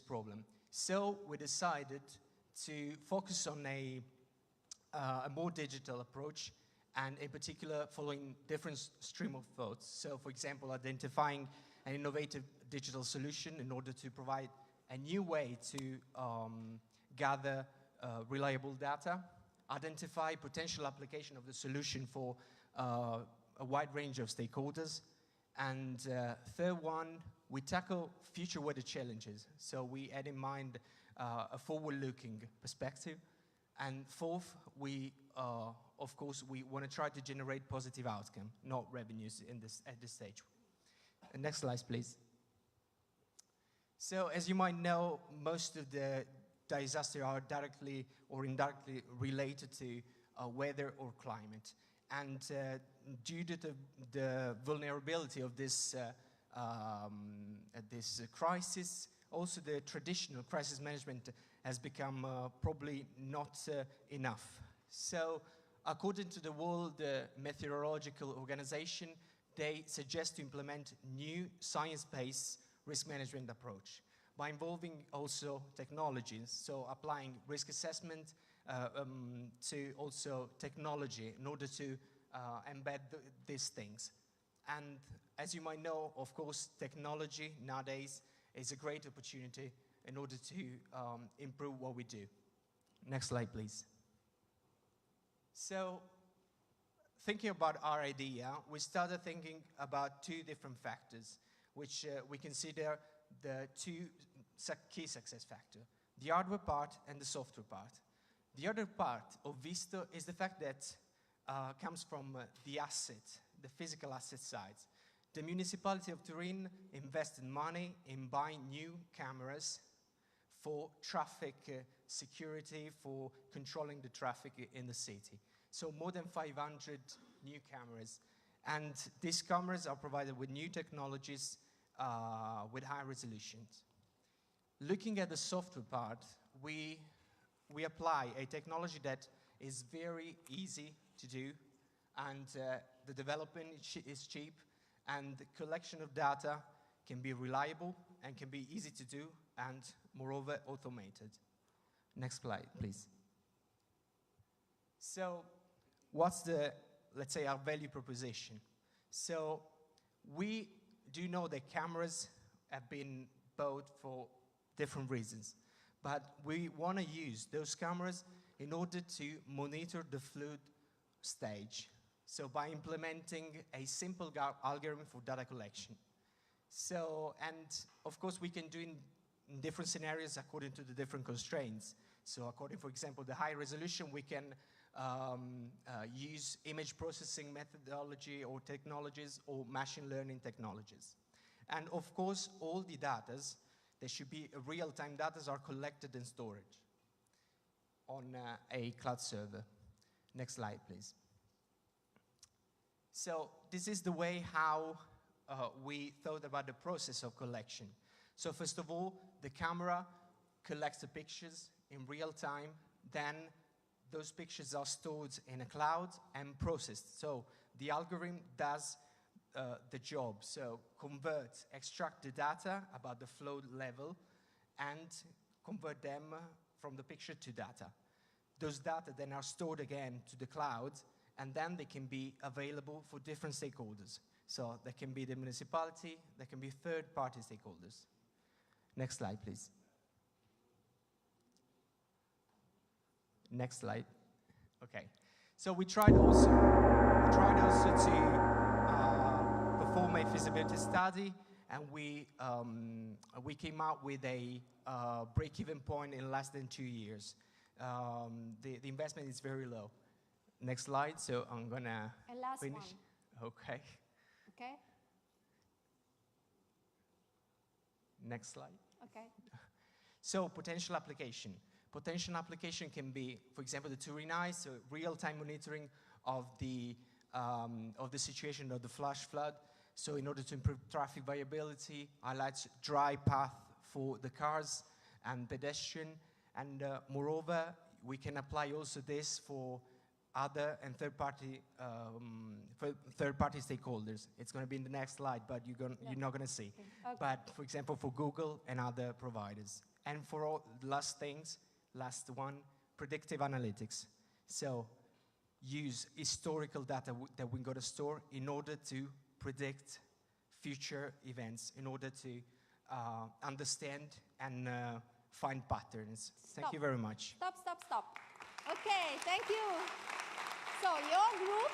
problem. So we decided to focus on a more digital approach, and in particular following different stream of thoughts. So for example, identifying an innovative digital solution in order to provide a new way to gather reliable data, identify potential application of the solution for a wide range of stakeholders, and third one, we tackle future weather challenges. So we had in mind a forward-looking perspective. And fourth, of course, we want to try to generate positive outcome, not revenues at this stage. Next slide, please. So as you might know, most of the disasters are directly or indirectly related to weather or climate. And due to the vulnerability of this crisis, also the traditional crisis management has become probably not enough. So according to the World Meteorological Organization, they suggest to implement new science-based risk management approach by involving also technologies, so applying risk assessment to also technology in order to embed these things. And as you might know, of course, technology nowadays is a great opportunity in order to improve what we do. Next slide, please. So, thinking about our idea, we started thinking about two different factors, which we consider the two key success factor, the hardware part and the software part. The other part of Visto is the fact that comes from the asset, the physical asset side. The municipality of Turin invested money in buying new cameras for traffic security, for controlling the traffic in the city. So more than 500 new cameras. And these cameras are provided with new technologies with high resolutions. Looking at the software part, we apply a technology that is very easy to do, and the development is cheap, and the collection of data can be reliable and can be easy to do, and moreover automated. Next slide, please. So what's the, let's say, our value proposition? So we do know that cameras have been bought for different reasons, but we want to use those cameras in order to monitor the flood stage. So by implementing a simple algorithm for data collection. So, and of course we can do in different scenarios according to the different constraints. So according, for example, the high resolution, we can use image processing methodology or technologies or machine learning technologies. And of course, all the data, there should be real-time data, are collected and stored on a cloud server. Next slide, please. So this is the way how we thought about the process of collection. So first of all, the camera collects the pictures in real time, then those pictures are stored in a cloud and processed. So the algorithm does the job. So convert, extract the data about the flow level and convert them from the picture to data. Those data then are stored again to the cloud, and then they can be available for different stakeholders. So they can be the municipality, they can be third-party stakeholders. Next slide, please. Next slide. Okay. So we tried also to perform a feasibility study, and we came out with a break-even point in less than 2 years. The investment is very low. Next slide. So I'm gonna finish. Okay. Okay. Next slide. Okay. So potential application. Potential application can be, for example, the Turin so real-time monitoring of the situation of the flash flood. So in order to improve traffic viability, highlight dry path for the cars and pedestrian. And moreover, we can apply also this for other and third-party stakeholders. It's going to be in the next slide, but you're not going to see. Okay. But for example, for Google and other providers. And for all last one, predictive analytics. So use historical data that we're going to store in order to predict future events, in order to understand and find patterns. Thank you very much. Stop. Okay, thank you. So your group.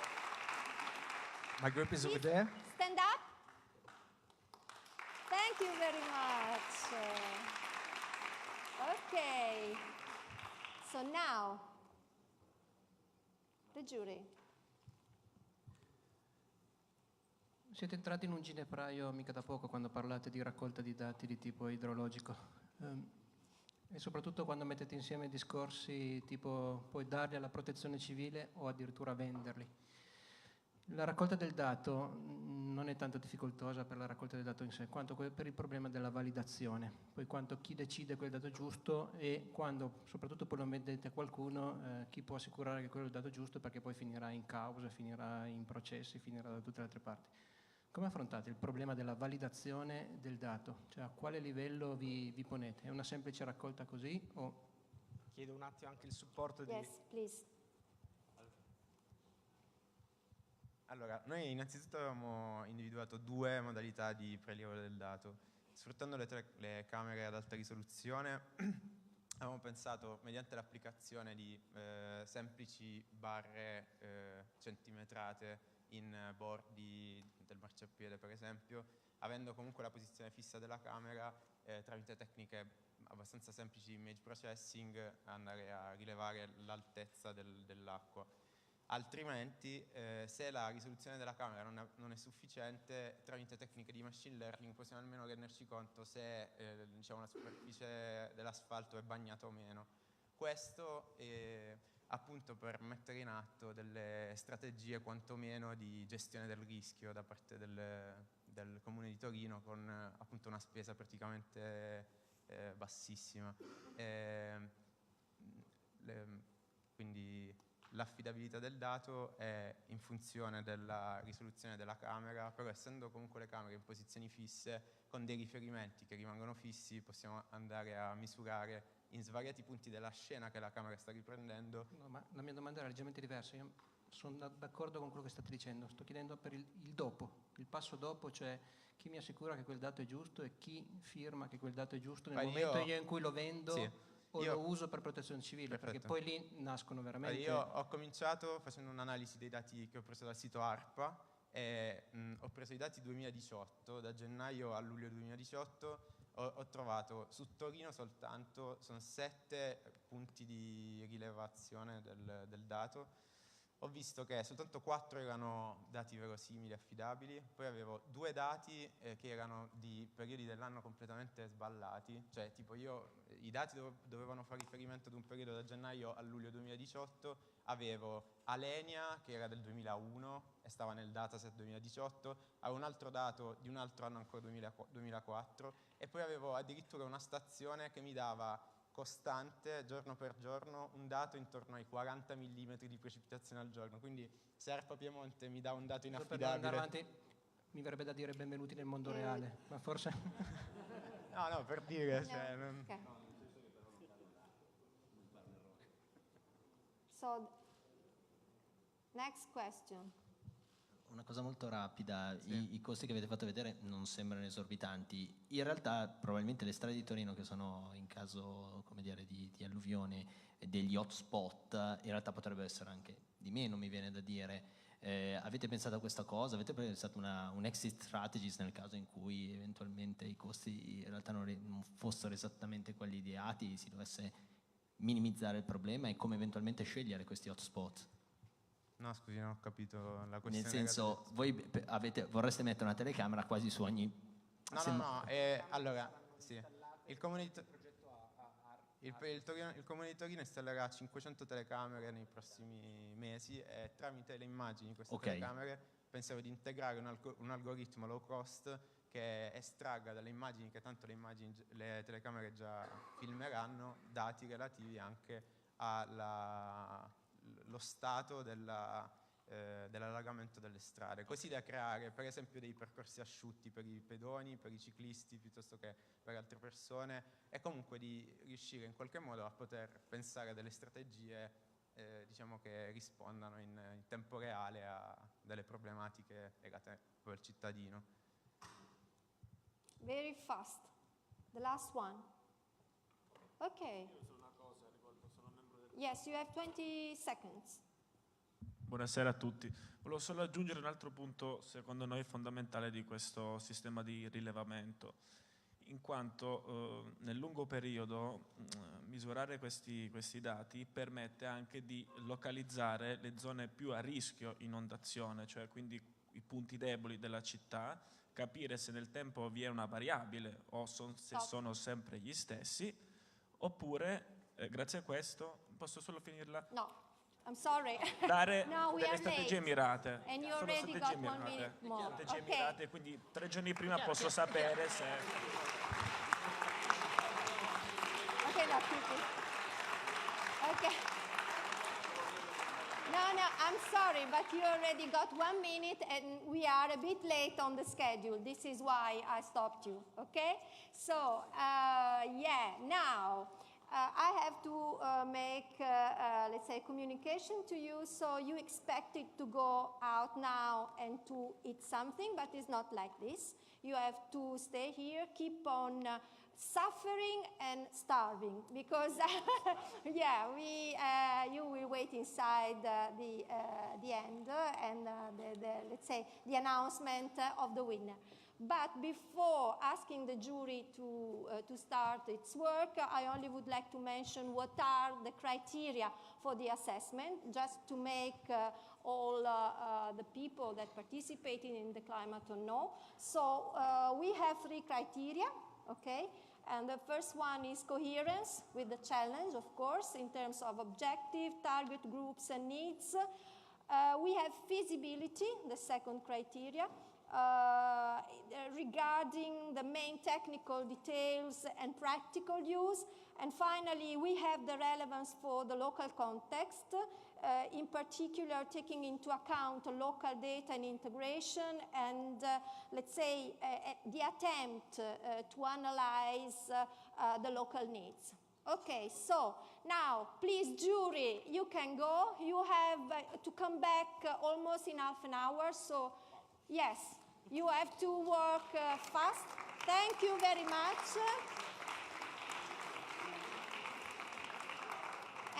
My group is over there. Stand up. Thank you very much. Okay. So now, the jury. Siete entrati in un ginepraio mica da poco quando parlate di raccolta di dati di tipo idrologico e soprattutto quando mettete insieme discorsi tipo puoi darli alla protezione civile o addirittura venderli. La raccolta del dato non è tanto difficoltosa per la raccolta del dato in sé, quanto per il problema della validazione, poi quanto chi decide quel dato giusto e quando soprattutto poi lo vendete a qualcuno, chi può assicurare che quello è il dato giusto perché poi finirà in causa, finirà in processi, finirà da tutte le altre parti. Come affrontate il problema della validazione del dato? Cioè a quale livello vi ponete? È una semplice raccolta così o... Chiedo un attimo anche il supporto Yes, please. Allora, noi innanzitutto avevamo individuato 2 modalità di prelievo del dato. Sfruttando le camere ad alta risoluzione, avevamo pensato, mediante l'applicazione di semplici barre centimetrate in bordi del marciapiede, per esempio, avendo comunque la posizione fissa della camera, tramite tecniche abbastanza semplici di image processing, andare a rilevare l'altezza dell'acqua. Altrimenti, se la risoluzione della camera non è sufficiente, tramite tecniche di machine learning possiamo almeno renderci conto se diciamo, la superficie dell'asfalto è bagnata o meno. Questo appunto per mettere in atto delle strategie quantomeno di gestione del rischio da parte del Comune di Torino, con appunto una spesa praticamente bassissima. Quindi l'affidabilità del dato è in funzione della risoluzione della camera, però essendo comunque le camere in posizioni fisse, con dei riferimenti che rimangono fissi, possiamo andare a misurare in svariati punti della scena che la camera sta riprendendo. No, ma la mia domanda era leggermente diversa. Io sono d'accordo con quello che state dicendo. Sto chiedendo per il dopo, il passo dopo, cioè chi mi assicura che quel dato è giusto e chi firma che quel dato è giusto nel momento in cui lo vendo. Sì. Lo uso per protezione civile, perché poi lì nascono veramente... Io ho cominciato facendo un'analisi dei dati che ho preso dal sito ARPA e ho preso i dati 2018, da gennaio a luglio 2018 ho trovato su Torino soltanto, sono 7 punti di rilevazione del dato. Ho visto che soltanto 4 erano dati verosimili, affidabili, poi avevo 2 dati che erano di periodi dell'anno completamente sballati, cioè tipo i dati dovevano fare riferimento ad un periodo da gennaio a luglio 2018, avevo Alenia che era del 2001 e stava nel dataset 2018, avevo un altro dato di un altro anno ancora 2004 e poi avevo addirittura una stazione che mi dava costante, giorno per giorno, un dato intorno ai 40 mm di precipitazione al giorno. Quindi se ARPA Piemonte mi dà un dato inaffidabile... Per andare avanti, mi verrebbe da dire benvenuti nel mondo reale, ma forse... No, per dire... Cioè, non... Okay. So, next question. Una cosa molto rapida, i costi che avete fatto vedere non sembrano esorbitanti. In realtà probabilmente le strade di Torino che sono in caso, come dire, di alluvione, degli hotspot, in realtà potrebbero essere anche di meno, mi viene da dire. Avete pensato a questa cosa? Avete pensato un exit strategy nel caso in cui eventualmente i costi in realtà non fossero esattamente quelli ideati, si dovesse minimizzare il problema e come eventualmente scegliere questi hotspot? No, scusi, non ho capito la questione. Nel senso, voi vorreste mettere una telecamera quasi su ogni... No, allora, sì. Il Comune di Torino installerà 500 telecamere nei prossimi mesi e tramite le immagini di queste telecamere pensavo di integrare un algoritmo low cost che estragga dalle immagini, che tanto le telecamere già filmeranno, dati relativi anche allo stato dell'allagamento delle strade, così da creare per esempio dei percorsi asciutti per i pedoni, per i ciclisti piuttosto che per altre persone, e comunque di riuscire in qualche modo a poter pensare a delle strategie diciamo che rispondano in tempo reale a delle problematiche legate al cittadino. Very fast. The last one. Okay. Yes, you have 20 seconds. Buonasera a tutti. Volevo solo aggiungere un altro punto, secondo noi fondamentale, di questo sistema di rilevamento, in quanto nel lungo periodo misurare questi dati permette anche di localizzare le zone più a rischio inondazione, cioè quindi i punti deboli della città, capire se nel tempo vi è una variabile o se sono sempre gli stessi, oppure, grazie a questo, posso solo finirla? No. I'm sorry. Dare no, delle strategie mirate. And you already got 1 minute more. Strategie mirate, quindi 3 giorni prima posso sapere se... Okay, no, okay. No, I'm sorry, but you already got 1 minute and we are a bit late on the schedule. This is why I stopped you, okay? So, now... I have to make, let's say, communication to you, so you expect it to go out now and to eat something, but it's not like this. You have to stay here, keep on suffering and starving, because, you will wait inside the end and let's say, the announcement of the winner. But before asking the jury to start its work, I only would like to mention what are the criteria for the assessment, just to make all the people that participated in the Climathon know. So we have 3 criteria, okay? And the first one is coherence with the challenge, of course, in terms of objective, target groups, and needs. We have feasibility, the second criteria, regarding the main technical details and practical use. And finally, we have the relevance for the local context, in particular taking into account local data and integration and, let's say, the attempt to analyze the local needs. Okay, so now, please, jury, you can go. You have to come back almost in half an hour, so yes, you have to work fast. Thank you very much.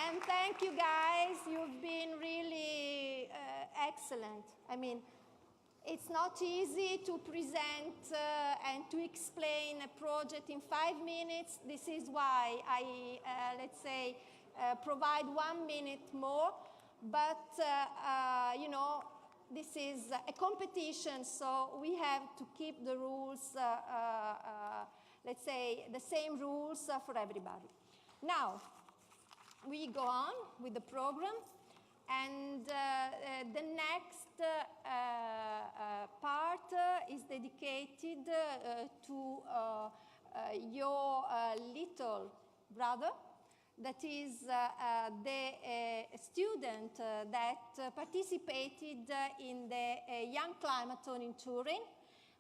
And thank you, guys. You've been really excellent. I mean, it's not easy to present and to explain a project in 5 minutes. This is why I, let's say, provide 1 minute more. But, you know, this is a competition, so we have to keep the rules, let's say, the same rules for everybody. Now, we go on with the program, and the next part is dedicated to your little brother, that is the student that participated in the Young Climathon in Turin.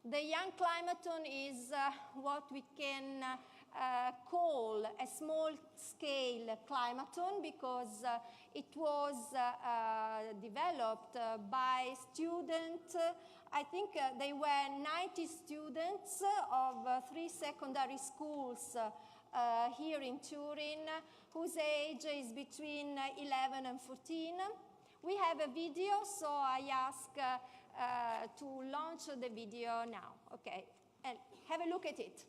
The Young Climathon is what we can call a small-scale climathon, because it was developed by students. I think they were 90 students of 3 secondary schools here in Turin, whose age is between 11 and 14. We have a video, so I ask to launch the video now. Okay, and have a look at it.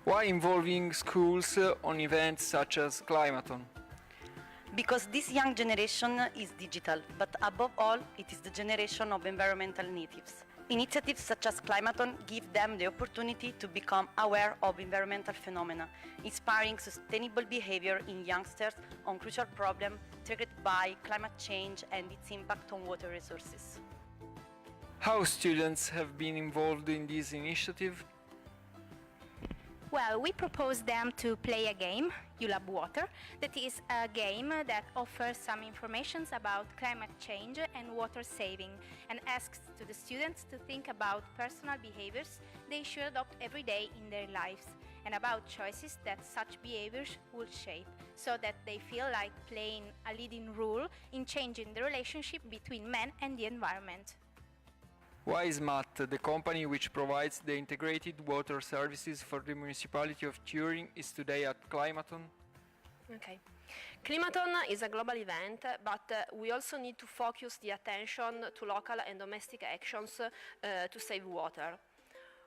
Why involving schools on events such as Climathon? Because this young generation is digital, but above all, it is the generation of environmental natives. Initiatives such as Climathon give them the opportunity to become aware of environmental phenomena, inspiring sustainable behavior in youngsters on crucial problems triggered by climate change and its impact on water resources. How students have been involved in this initiative? Well, we propose them to play a game, You Love Water, that is a game that offers some information about climate change and water saving, and asks to the students to think about personal behaviors they should adopt every day in their lives, and about choices that such behaviors will shape, so that they feel like playing a leading role in changing the relationship between man and the environment. Why is SMAT, the company which provides the integrated water services for the municipality of Turin, is today at Climathon? Okay. Climathon is a global event, but we also need to focus the attention to local and domestic actions to save water.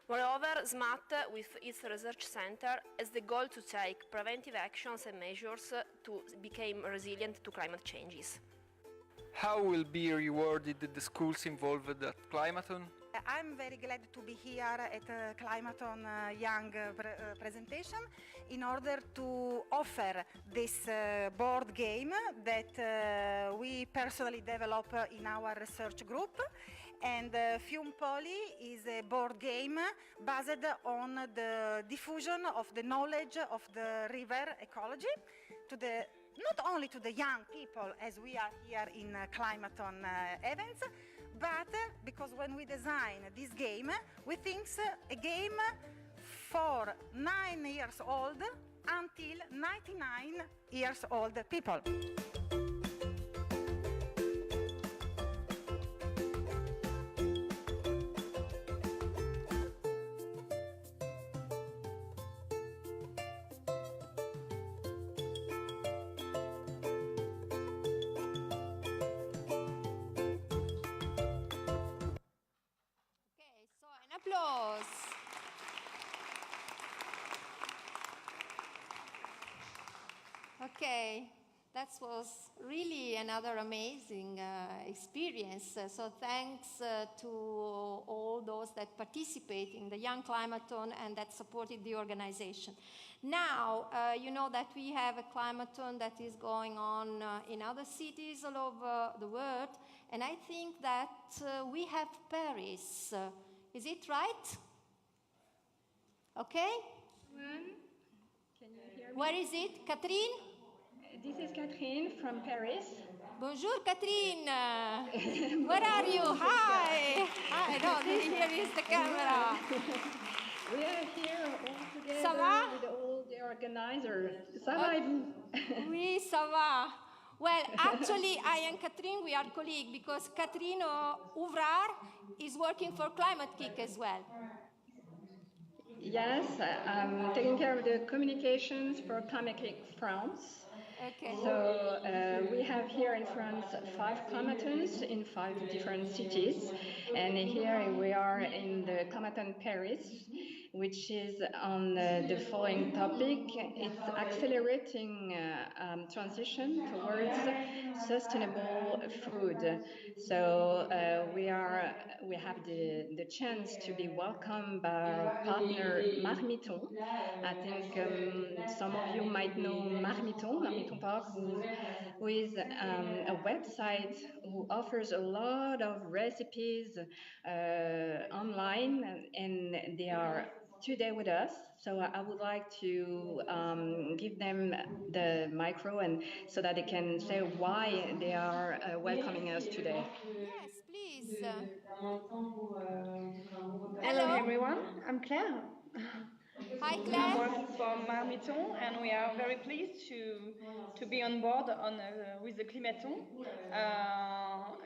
Moreover, SMAT, with its research center, has the goal to take preventive actions and measures to become resilient to climate changes. How will be rewarded the schools involved at Climathon? I'm very glad to be here at Climathon Young presentation in order to offer this board game that we personally develop in our research group. And Fiume Poli is a board game based on the diffusion of the knowledge of the river ecology to the not only to the young people as we are here in Climathon events, but because when we design this game, we think a game for 9 years old until 99 years old people. Applause. Okay, that was really another amazing experience. So thanks to all those that participate in the Young Climathon and that supported the organization. Now, you know that we have a Climathon that is going on in other cities all over the world, and I think that we have Paris. Is it right? Okay. Can you hear me? Where is it? Catherine? This is Catherine from Paris. Bonjour, Catherine. Where are you? Hi. Hi. No, here is the camera. We are here all together Ça va? with all the organizers. Ça va et vous? Oui, ça va. Well, actually, I and Catherine, we are colleagues because Catherine Ouvrar is working for Climate Kick as well. Yes, I'm taking care of the communications for Climate Kick France. Okay. So we have here in France 5 climathons in 5 different cities, and here we are in the Climathon Paris, which is on the following topic. It's accelerating transition towards sustainable food. So we have the chance to be welcomed by our partner Marmiton. I think some of you might know Marmiton Park, who is a website who offers a lot of recipes online, and they are today with us. So I would like to give them the micro and so that they can say why they are welcoming us today. Yes, please. Hello everyone, I'm Claire. Hi Claire. I'm working for Marmiton and we are very pleased to be on board with the Climathon.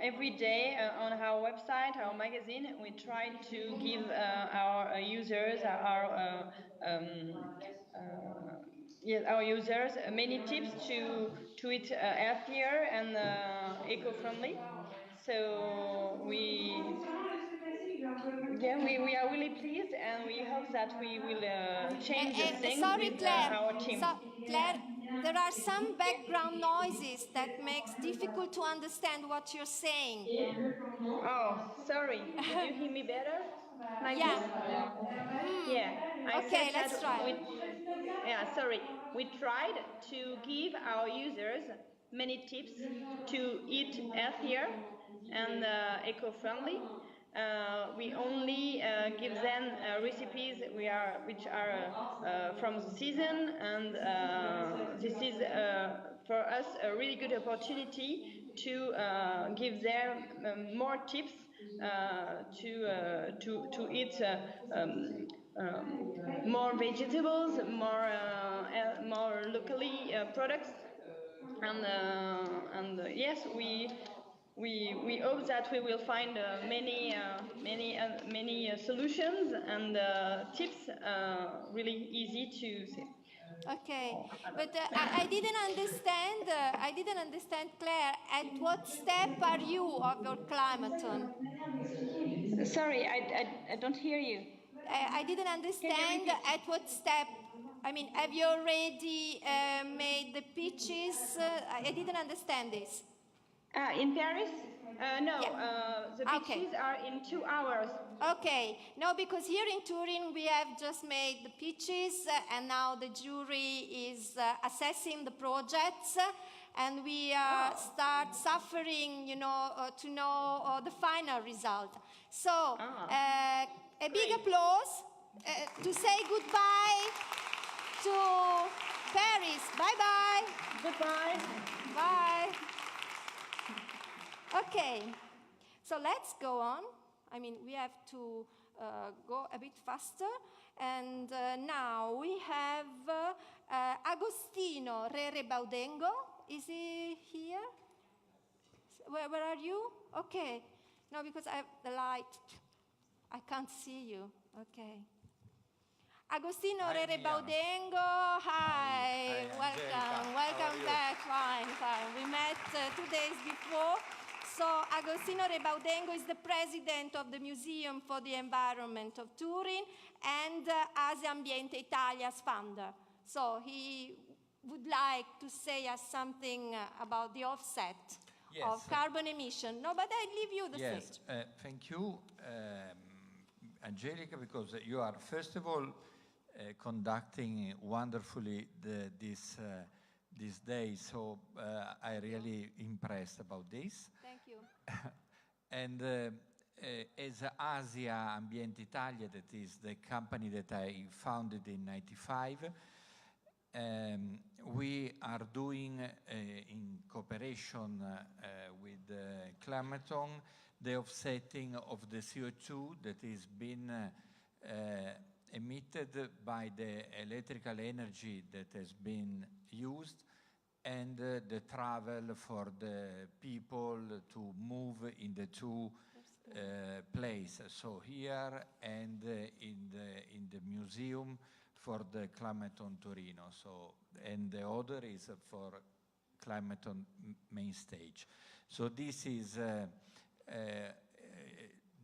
Every day on our website, our magazine, we try to give our users, our users many tips to eat healthier and eco-friendly. So we are really pleased, and we hope that we will change things sorry, with Claire. our team. Claire, there are some background noises that makes difficult to understand what you're saying. Oh, sorry. Did you hear me better? Like yeah. This? Yeah. Okay, let's try. Sorry. We tried to give our users many tips to eat healthier and eco-friendly. We only give them recipes which are from the season, and this is for us a really good opportunity to give them more tips to eat more vegetables, more locally products, and yes, we hope that we will find many solutions and tips really easy to see. Okay, but I didn't understand. I didn't understand, Claire. At what step are you of your Climathon? Sorry, I don't hear you. I didn't understand at what step. I mean, have you already made the pitches? I didn't understand this. In Paris? No, the Okay. pitches are in 2 hours. Okay, no, because here in Turin we have just made the pitches and now the jury is assessing the projects and we start suffering, to know the final result. So, a big applause to say goodbye to Paris. Bye-bye. Goodbye. Bye. Okay, so let's go on. I mean, we have to go a bit faster. And now we have Agostino Rere Baudengo. Is he here? Where are you? Okay. No, because I have the light. I can't see you. Okay. Agostino Rere Baudengo, hi. Welcome back. Fine. We met 2 days before. So Agostino Rebaudengo is the president of the Museum for the Environment of Turin and Asia Ambiente Italia's founder. So he would like to say us something about the offset of carbon emission. No, but I leave you the stage. Thank you, Angelica, because you are, first of all, conducting wonderfully this day, so I really impressed about this. Thank you. And as Asia Ambiente Italia, that is the company that I founded in '95, we are doing, in cooperation with Climathon, the offsetting of the CO2 that is been emitted by the electrical energy that has been used and the travel for the people to move in the two places. So here and in the museum for the Climathon Torino. So, and the other is for Climathon main stage. So this is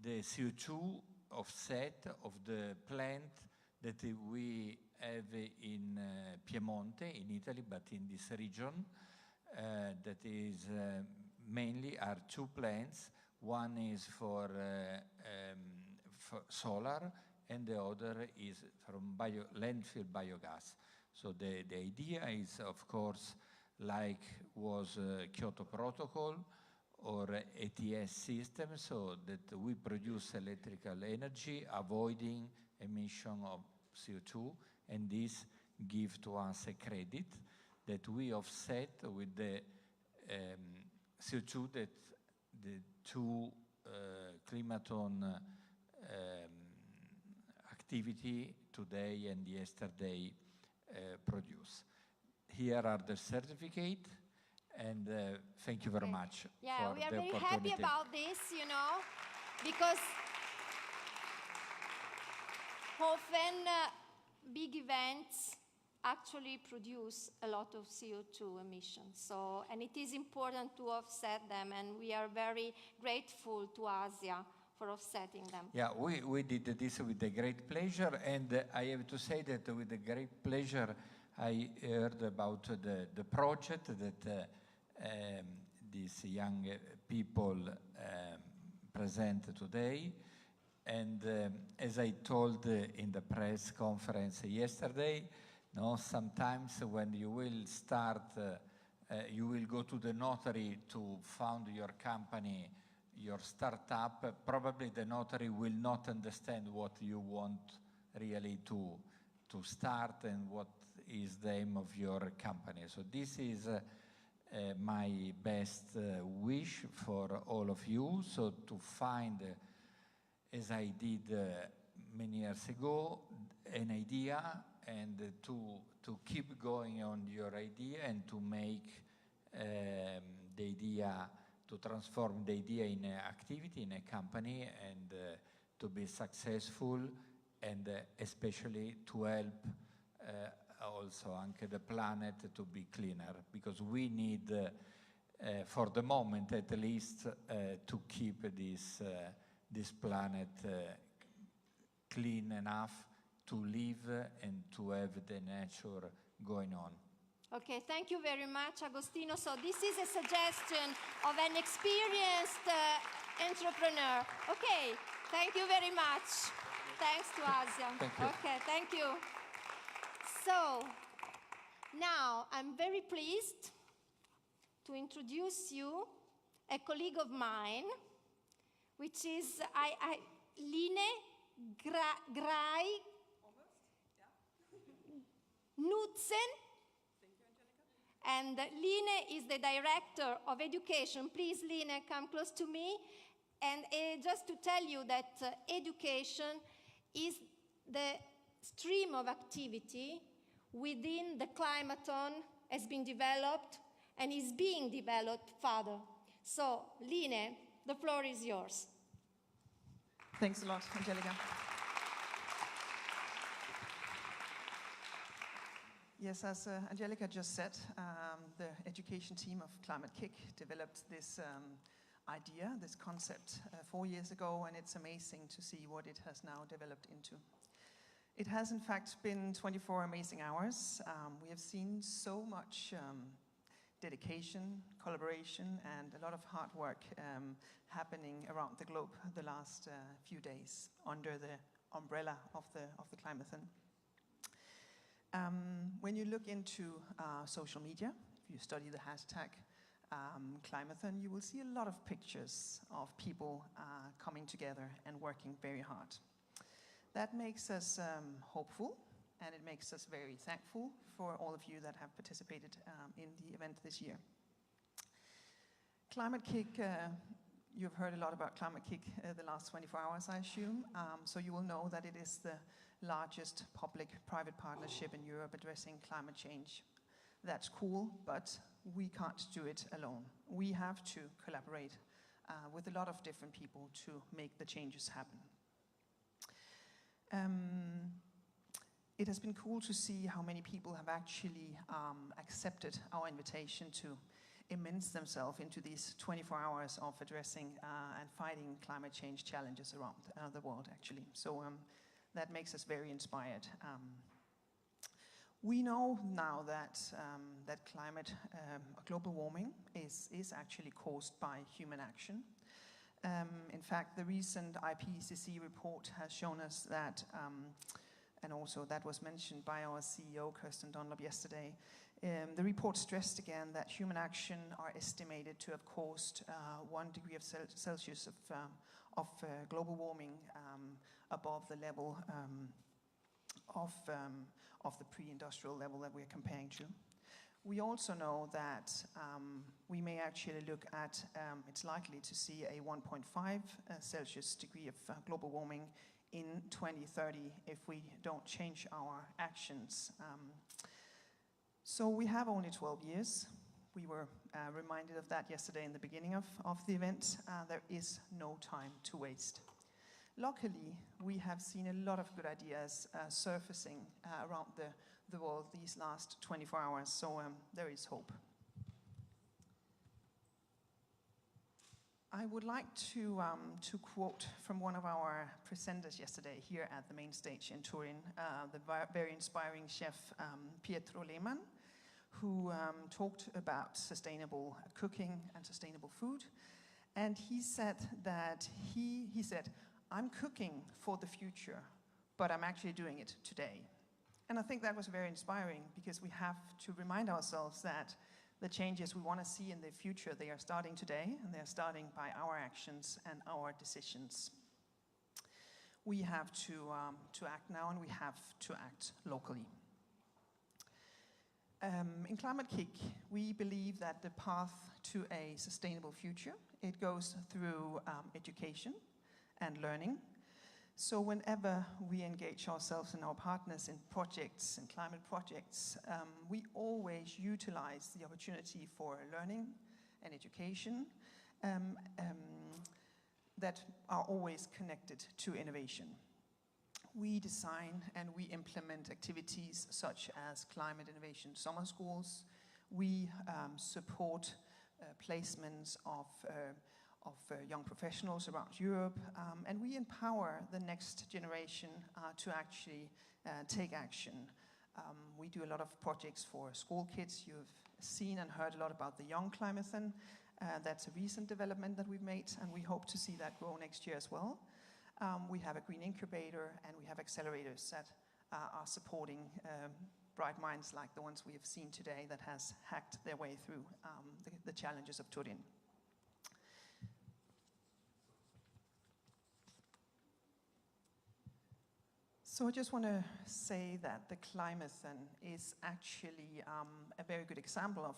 the CO2 offset of the plant that we have in Piemonte, in Italy, but in this region, that is mainly are two plants. One is for solar, and the other is from landfill biogas. So the idea is, of course, like was Kyoto Protocol or ETS system, so that we produce electrical energy, avoiding emission of CO2, and this give to us a credit that we offset with the CO2 that the two Climathon activity today and yesterday produce. Here are the certificate, and thank you very much. Yeah, for we are the very opportunity. happy about this, because often big events actually produce a lot of CO2 emissions. So, and it is important to offset them, and we are very grateful to Asia for offsetting them. Yeah, we did this with a great pleasure, and I have to say that with a great pleasure I heard about the project that these young people present today. And as I told in the press conference yesterday, sometimes when you will start, you will go to the notary to found your company, your startup, probably the notary will not understand what you want really to start and what is the aim of your company. So this is my best wish for all of you, so to find, as I did many years ago, an idea and to keep going on your idea and to make the idea, to transform the idea in an activity, in a company, and to be successful, and especially to help also anche the planet to be cleaner, because we need, for the moment at least, to keep this planet clean enough to live and to have the nature going on. Okay, thank you very much, Agostino. So this is a suggestion of an experienced entrepreneur. Okay, thank you very much. Thanks to Asia. Thank you. Okay, thank you. So now I'm very pleased to introduce you a colleague of mine, which is Line Grai Knudsen. And Line is the director of education. Please, Line, come close to me. And just to tell you that education is the stream of activity within the Climathon has been developed and is being developed further. So, Line, the floor is yours. Thanks a lot, Angelica. Yes, as Angelica just said, the education team of Climate Kick developed this idea, this concept 4 years ago, and it's amazing to see what it has now developed into. It has in fact been 24 amazing hours. We have seen so much dedication, collaboration, and a lot of hard work happening around the globe the last few days under the umbrella of the Climathon. When you look into social media, if you study the hashtag Climathon, you will see a lot of pictures of people coming together and working very hard. That makes us hopeful, and it makes us very thankful for all of you that have participated in the event this year. Climate Kick, you've heard a lot about Climate Kick the last 24 hours, I assume, so you will know that it is the largest public-private partnership in Europe addressing climate change. That's cool, but we can't do it alone. We have to collaborate with a lot of different people to make the changes happen. It has been cool to see how many people have actually accepted our invitation to immerse themselves into these 24 hours of addressing and fighting climate change challenges around the world, actually. So that makes us very inspired. We know now that global warming is actually caused by human action. In fact, the recent IPCC report has shown us that, and also that was mentioned by our CEO, Kirsten Dunlop, yesterday, the report stressed again that human action are estimated to have caused 1 degree of Celsius of global warming above the level of the pre-industrial level that we're comparing to. We also know that we may actually look at, it's likely to see a 1.5 Celsius degree of global warming in 2030 if we don't change our actions. So we have only 12 years. We were reminded of that yesterday in the beginning of the event. There is no time to waste. Luckily, we have seen a lot of good ideas surfacing around the world these last 24 hours, so there is hope. I would like to quote from one of our presenters yesterday here at the main stage in Turin, the very inspiring chef Pietro Lehmann, who talked about sustainable cooking and sustainable food. And he said that he said, I'm cooking for the future, but I'm actually doing it today. And I think that was very inspiring because we have to remind ourselves that the changes we want to see in the future, they are starting today, and they are starting by our actions and our decisions. We have to act now, and we have to act locally. In Climate Kick, we believe that the path to a sustainable future, it goes through education and learning. So whenever we engage ourselves and our partners in projects and climate projects, we always utilize the opportunity for learning and education that are always connected to innovation. We design and we implement activities such as climate innovation summer schools. We support placements of young professionals around Europe, and we empower the next generation to actually take action We do a lot of projects for school kids. You've seen and heard a lot about the Young Climathon. That's a recent development that we've made, and we hope to see that grow next year as well. We have a green incubator, and we have accelerators that are supporting bright minds like the ones we have seen today that has hacked their way through the challenges of Turin. So I just want to say that the Climathon is actually a very good example of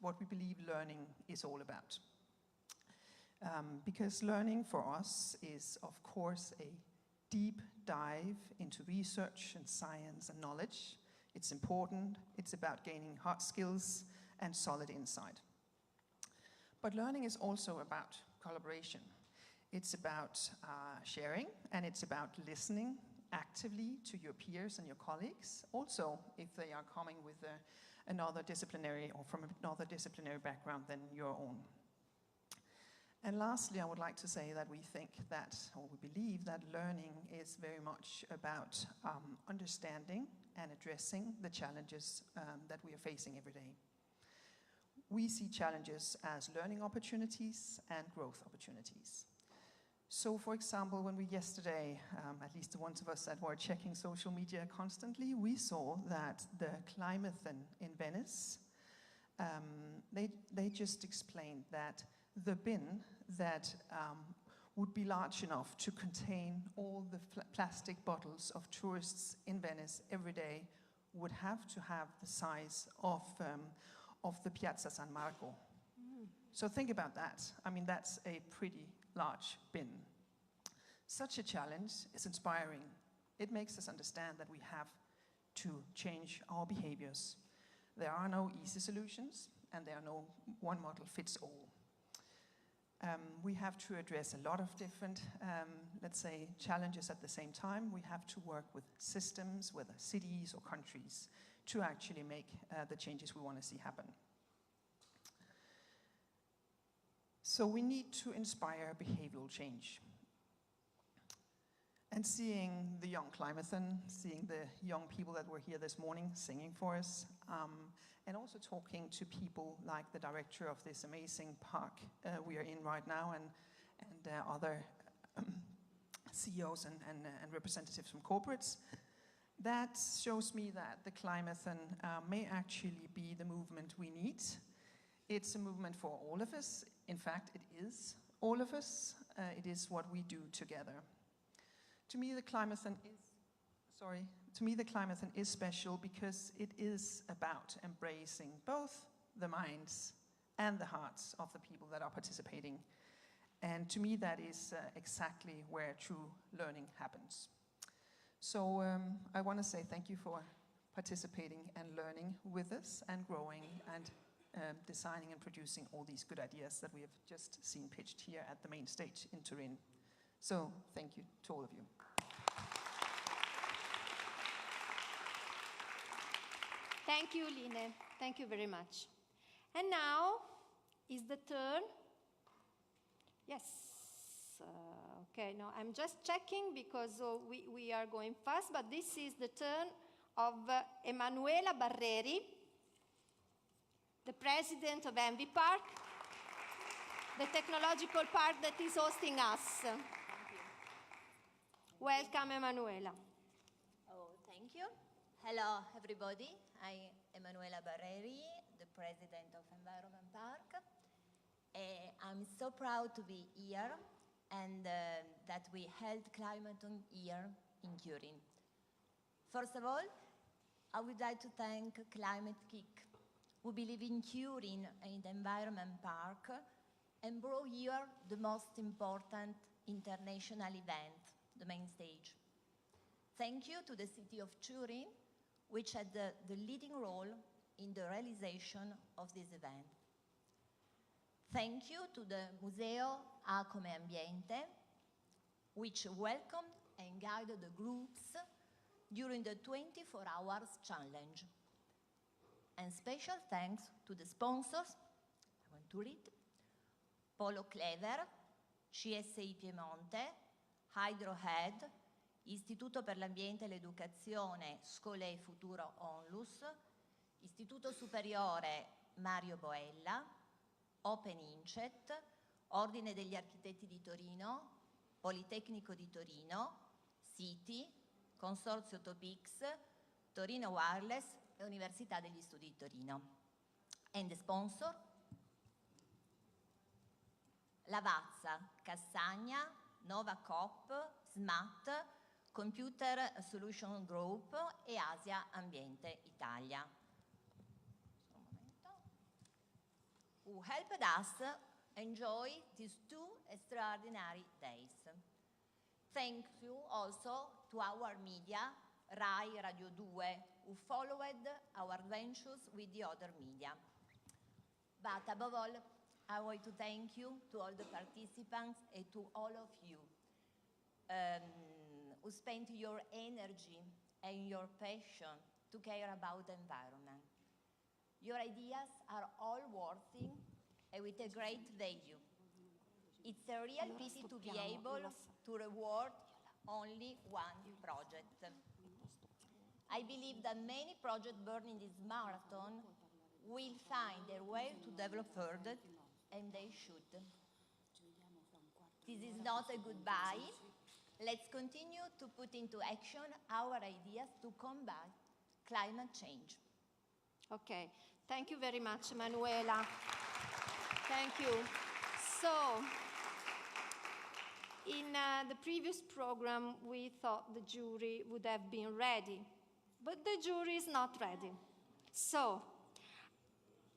what we believe learning is all about. Because learning for us is, of course, a deep dive into research and science and knowledge. It's important. It's about gaining hard skills and solid insight. But learning is also about collaboration. It's about sharing, and it's about listening actively to your peers and your colleagues, also if they are coming with another disciplinary or from another disciplinary background than your own. And lastly, I would like to say that we think that, or we believe that learning is very much about understanding and addressing the challenges that we are facing every day. We see challenges as learning opportunities and growth opportunities. So, for example, when we yesterday, at least the ones of us that were checking social media constantly, we saw that the Climathon in Venice, they just explained that the bin that would be large enough to contain all the plastic bottles of tourists in Venice every day would have to have the size of the Piazza San Marco. So think about that. I mean, that's a pretty large bin. Such a challenge is inspiring. It makes us understand that we have to change our behaviors. There are no easy solutions, and there are no one model fits all. We have to address a lot of different, let's say, challenges at the same time. We have to work with systems, whether cities or countries, to actually make the changes we want to see happen. So we need to inspire behavioral change. And seeing the Young Climathon, seeing the young people that were here this morning singing for us, and also talking to people like the director of this amazing park we are in right now, and other CEOs and representatives from corporates, that shows me that the Climathon may actually be the movement we need. It's a movement for all of us. In fact, it is all of us. It is what we do together. To me, the Climathon is special because it is about embracing both the minds and the hearts of the people that are participating. And to me, that is exactly where true learning happens. So I want to say thank you for participating and learning with us and growing and designing and producing all these good ideas that we have just seen pitched here at the main stage in Turin. So thank you to all of you. Thank you, Line. Thank you very much. And now is the turn. Yes. Okay, no, I'm just checking because we are going fast, but this is the turn of Emanuela Barreri, the president of Envy Park, the technological park that is hosting us. Thank you. Welcome, Emanuela. Oh, thank you. Hello, everybody. I'm Emanuela Barreri, the president of Environment Park. I'm so proud to be here and that we held Climathon here in Turin. First of all, I would like to thank Climate Kick, who believe in Turin and the Environment Park and brought here the most important international event, the main stage. Thank you to the city of Turin, which had the leading role in the realization of this event. Thank you to the Museo A Come Ambiente, which welcomed and guided the groups during the 24 hours challenge. And special thanks to the sponsors, I want to read, Polo Clever, CSI Piemonte, Hydrohead, Istituto per l'Ambiente e l'Educazione Scole Futuro Onlus, Istituto Superiore Mario Boella, Open Incet, Ordine degli Architetti di Torino, Politecnico di Torino, City, Consorzio Topix, Torino Wireless e Università degli Studi di Torino. And the sponsor? Lavazza, Cassagna, Nova Coop, SMAT, Computer Solution Group e Asia Ambiente Italia. Who helped us enjoy these 2 extraordinary days. Thank you also to our media, Rai Radio 2, who followed our adventures with the other media. But above all, I want to thank you to all the participants and to all of you who spent your energy and your passion to care about the environment. Your ideas are all worthy and with a great value. It's a real pity to be able to reward only one project. I believe that many projects born in this marathon will find their way to develop further, and they should. This is not a goodbye. Let's continue to put into action our ideas to combat climate change. Okay, thank you very much, Manuela. Thank you. So, in the previous program, we thought the jury would have been ready, but the jury is not ready. So,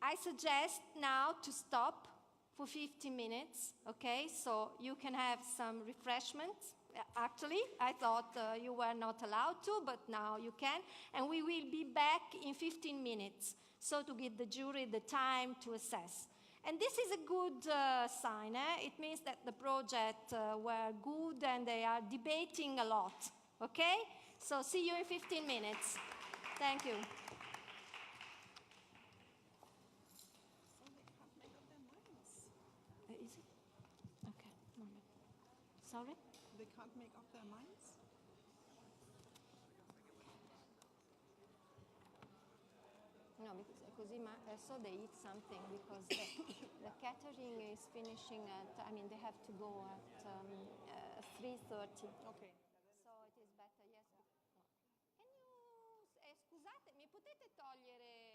I suggest now to stop for 50 minutes, okay? So you can have some refreshments. Actually, I thought you were not allowed to, but now you can. And we will be back in 15 minutes, so to give the jury the time to assess. And this is a good sign. It means that the project were good and they are debating a lot, okay? So see you in 15 minutes. Thank you. Is it? Okay, moment. Sorry? They can't make up their minds? No, because così so they eat something because the catering is finishing at, I mean, they have to go at 3:30. Okay. So it is better, yes. Can you, scusate, mi potete togliere